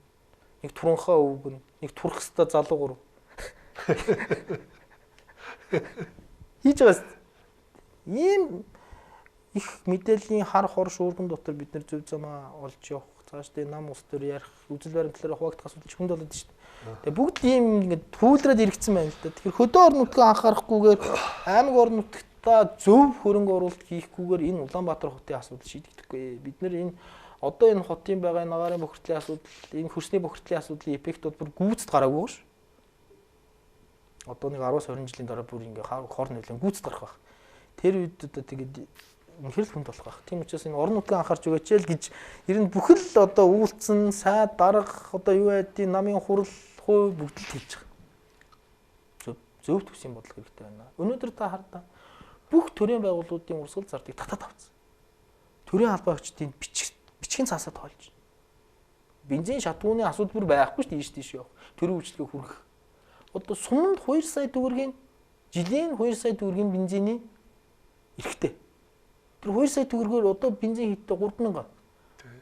нэг туранхаа өвгөн нэг турах хэвээр залуу гурав хийж байгаас ийм их мэдээллийн хар хор шуурган дотор бид нар зөв замаа олж явах цаашдын нам ус төр ярих үзэл баримтлалаар хуваагдах асуудал хүнд болоод шүү дээ. Тэгээ бүгд ийм ингээд түүлрээд иргэсэн байна л да. Тэгэхээр хөдөө орон нутгаа анхаарахгүйгээр аймаг орон нутгатаа зөв хөрөнгө оруулалт хийхгүйгээр энэ Улаанбаатар хотын асуудал шийдэгдэхгүй. Бид нар энэ одоо энэ хотын байгаа нагарын бохирдлын асуудал, энэ хөрсний бохирдлын асуудлын эффект бол бүр гүйцэд гараагүй ш. Одоо нэг 10-20 жилийн дараа бүр ингээ хор нөлөө гүйцэд гарах байх. Тэр үед одоо тэгээд үнэхээр л хүнд болох байх. Тийм учраас энэ орон нутгийн анхаарч өгөөч л гэж ер нь бүхэл одоо үүлцэн, сайд, дарга одоо юу байдгийг намын хурал, хувь бүгд л хэлж байгаа. Зөв төсвийн бодлого хэрэгтэй байна. Өнөөдөр та хардаа бүх төрийн байгууллагуудын урсгал зардыг татаад авсан. Төрийн албаа очтын бичгийн цаасаа тоолж. Бензин шатууны асуудал бүр байхгүй шүү дээ тийш явах. Төрийн үйлчлэгээ хүргэх. Одоо суманд 2 сая төгрөгийн жилийн 2 сая төгрөгийн бензиний эрэхтэй. Тэр 2 сая төгрөгөөр одоо бензин хийхдээ 3000.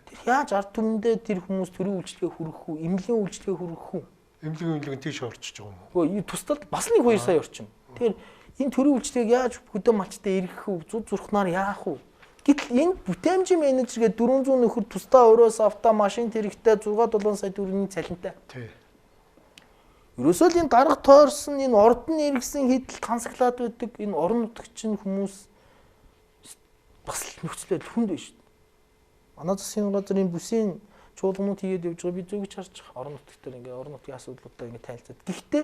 Тэр яаж ард түмэндээ тэр хүмүүс төрийн үйлчлэгээ хүргэх үү, эмнэлгийн үйлчлэгээ хүргэх үү? Эмнэлгийн тийш орчиж байгаа юм уу? Үгүй тусдалд бас нэг 2 сая орчим. Тэгэхээр энэ төрийн үйлчлэгийг яаж хөдөө малчтай эргэх үү, зуд зурхнаар яах үү? Гэтэл энэ бүтээмжийн менежергээ 400 нөхөр тусдаа өрөөс авто машин тэрэгтэй 6-7 сая төгрөгийн цалинтай. Тий. Ерөөсөө л энэ дарга тойрсон энэ ордон иргэсэн хэдэл тансаглаад байдаг энэ орон нутагчин хүмүүс бас нөхцөлөд хүнд байна шүү дээ. Манай засгийн газар энэ бүсийн чуулганууд хийгээд явж байгаа би зөв гэж харж байгаа. Орон нутгт төр ингээ орон нутгийн асуудлуудаа ингээ танилцаад. Гэхдээ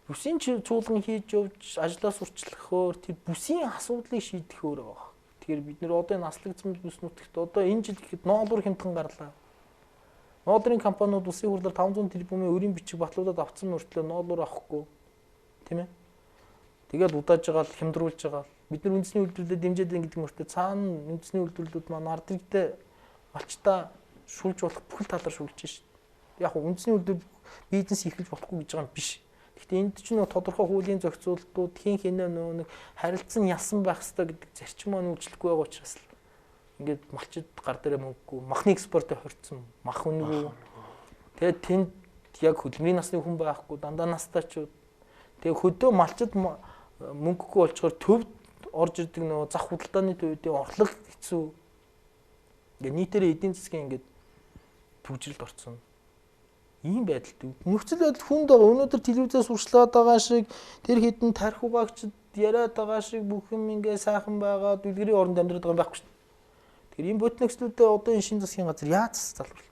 бүсийн чуулган хийж явж ажлаа сурчлахөөр тэр бүсийн асуудлыг шийдэхөөр байгаа. Тэгэхээр бид нэр одоо энэ наслагдсан бүс нутагт одоо энэ жил гэхэд ноолуур хямдхан гарлаа. Ноолуурын компаниуд улсын хурлаар 500 тэрбумын өрийн бичиг батлуулаад авцсан мөртлөө ноолуур авахгүй. Тийм ээ. Тэгээд удааж байгаа л хямдруулж байгаа. Бид нар үндэсний үйлдвэрлэлд дэмжиж байгаа гэдэг мөртөө цаана үндэсний үйлдвэрлэлүүд маань ард иргэдээ малчтаа шүлж болох бүхэл талаар шүлж шít. Яг нь үндэсний үйлдвэрлэл бизнес эрхэлж болохгүй гэж байгаа юм биш. Гэхдээ энд чинь нэг тодорхой хуулийн зохицуултууд хин хинээ нэг харилцан ялсан байх хэрэгтэй гэдэг зарчим маань үйлчлэхгүй байгаа учраас л ингээд малчид гар дээрээ мөнгөгүй, махны экспортыг хоригдсон, мах үнэгүй. Тэгээд тэнд яг хөдөлмөрийн насны хүн байхгүй, дандаа настайчууд. Тэгээд хөдөө малчид мөнгөгүй болчоор төвд орж ирдэг нөгөө зах худалдааны төвүүдийн орлого хэцүү. Ингээд нийтээрээ эдийн засгийн ингээд төвжирэлд орсон. Ийм байдал. Нөхцөл байдал хүнд байгаа. Өнөөдөр телевизээс сурчлаад байгаа шиг тэр хэдэн тархи угаагчд яриад байгаа шиг бүх юм ингээ сайхан байгаа. Дэлгэрийн оронд амьдраад байгаа юм байхгүй шүү дээ. Тэгэхээр ийм бодит нөхцлүүдэд одоо энэ шинэ засгийн газар яаж залруулах?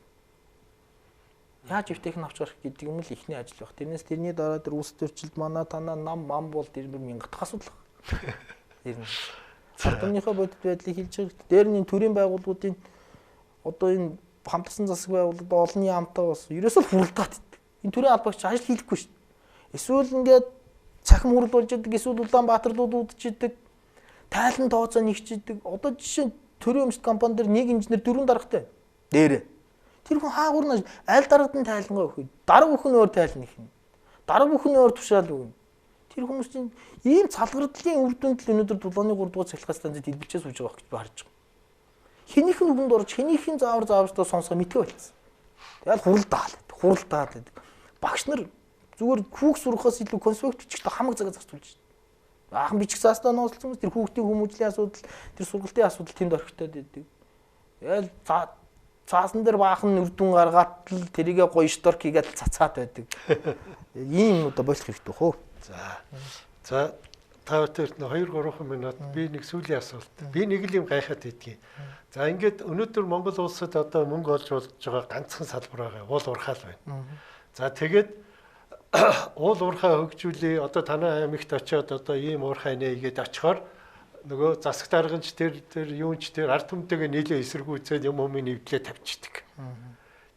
Яаж өвтөйг нь авч гарах гэдэг юм л ихний ажил баг. Тэрнээс тэрний дараа тэр улс төрчилд манай танаа нам бол тэр мянгат асуудал. Тэр нь. Ордныхоо бодит байдлыг хэлж байгаа. Дээр нь төрийн байгууллагуудын одоо энэ хамтсан засаг байгууллагад олонний амтаа бас ерөөсөө хуралдаад идэх. Энэ төрийн албагч ажил хийхгүй шүү дээ. Эсвэл ингээд цахим хурал болж идэг, эсвэл Улаанбаатарлууд удаж идэг, тайлан тооцоо нэгч идэг. Одоо жишээ нь төрийн өмчт компани дээр нэг инженер 4 даргатай. Дээрээ. Тэр хүн хаагур нь аль даргад нь тайлангаа өгөх. Дарга бүхэн өөр тайлан их. Дарга бүхэн өөр тушаал өгнө. Тэр хүмүүс чинь ийм цалгардлын үр дүнд л өнөөдөр дулааны 3 дугаар цахилгаан станцад дэлбэлчээ сууж байгаа гэж би харж байгаа. Хэнийх нь хүнд орж хэнийх нь зааварчдаа сонсгоо мэдгүй байлцсан. Тэгэл хуралдаал. Багш нар зүгээр хүүхд сурахаас илүү конспект бичихтэй хамаг цагаа зарцуулж байна. Баахан бичих цаастаа ноосолсон тэр хүүхдийн хүмүүжлийн асуудал, тэр сургалтын асуудал тэнд орхитоод байдаг. Тэгэл цаасан дээр баахан үрдүн гаргаад л тэрийгэ гоё шторк хийгээд цацаад байдаг. Ийм одоо болох хэрэгтэй хөө. За та бүхэн 2-3 минут би нэг сүүлийн асуулт. Би нэг л юм гайхаад байдгийг. За ингээд өнөөдөр Монгол улсад одоо мөнгө олж болж байгаа ганцхан салбар байгаа. Уул уурхай байна. За тэгээд уул уурхай хөгжүүлээ. Одоо танай аймагт очиод одоо ийм уурхай нээгээд очихоор нөгөө засаг дарганч тэр юунч тэр ард түмтэйгээ нийлээ эсэргүүцээд юм нэвдлээ тавьчихдаг.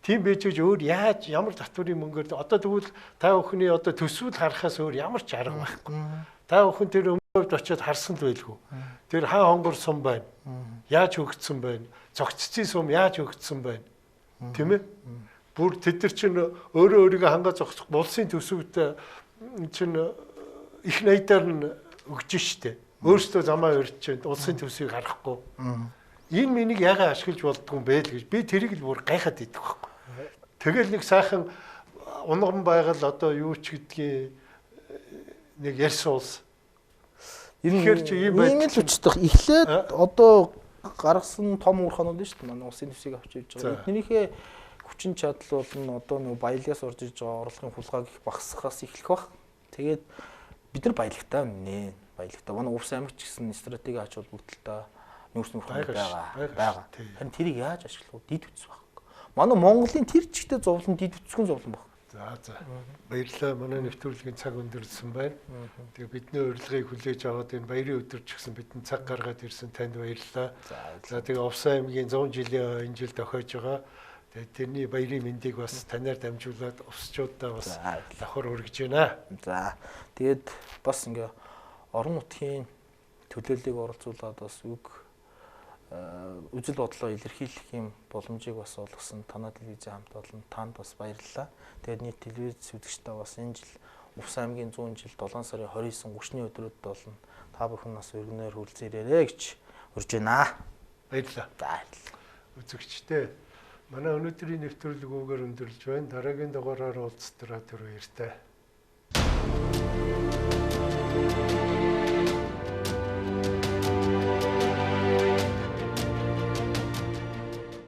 Тийм байж өөр яаж ямар татврын мөнгөөр одоо тэгвэл та бүхний одоо төсвөл харахаас өөр ямар ч арга байхгүй. Та бүхэн тэр өмнөд очиод харсан л байлгүй. Тэр хаа хонгор сум байна. Яаж хөгжсөн байна? Цогццын сум яаж хөгжсөн байна? Тийм ээ? Бүр тэд нар чинь өөрийгөө хангаж зогсох булсын төсөвд чинь их найдаар нь өгж штэ. Өөрсдөө замаа өрч чинь улсын төсвийг харахгүй. Энэ минийг яагаад ашиглаж болдгүй юм бэ л гэж би тэрийг л бүр гайхаад идэх байхгүй. Тэгэл нэг сайхан унган байгаль одоо юу ч гэдгийг нэг ярьсан улс. Тэгэхээр чи ийм л үчдэх эхлээд одоо гаргасан том уурхаанууд шүү дээ. Манай улсын төсвийг авч явж байгаа. Эднийхээ хүчин чадал бол одоо нэг баялагаас орж иж байгаа орлогын хулгайг их багасгахаас эхлэх бах. Тэгээд бид нар баялагтай нэ. Баялагтай. Манай Увс аймагч гэсэн стратеги ач холбогдолтой нүүрс нөхөр байгаа. Харин тэрийг яаж ашиглах вэ? Дид үтс баг. Манай Монголын тэр чигтээ зовлон дид үтсгэн зовлон баг. За баярлалаа. Манай нэвтрүүлгийн цаг өндөрлсөн байна. Тэгээ бидний урилгыг хүлээж аваад энэ баярын өдөр ч гэсэн бидний цаг гаргаад ирсэн танд баярлалаа. За тэгээ Увс аймгийн 100 жилийн энэ жил тохиож байгаа. Тэгээ тэрний баярын мэндийг бас танаар дамжуулаад увсчуудаа бас давхар хүргэж байна. За тэгээд бас ингээ орон нутгийн төлөөллийг оролцуулаад бас үзэл бодлоо илэрхийлэх юм боломжийг бас олгосон танай телевизийн хамт олон танд бас баярлалаа. Тэгээд нийт телевиз үзэгчдээ бас энэ жил Увс аймгийн 100 жил 7 сарын 29 гүшний өдрөд болно. Та бүхэн бас өргөнөөр хүрэлцээрэй гэж урьж байна. Баярлалаа. Үзэгчдээ манай өнөөдрийн нэвтрүүлэг үгээр өндөрлж байна. Дараагийн дугаараар уулзтараа түр баяртай.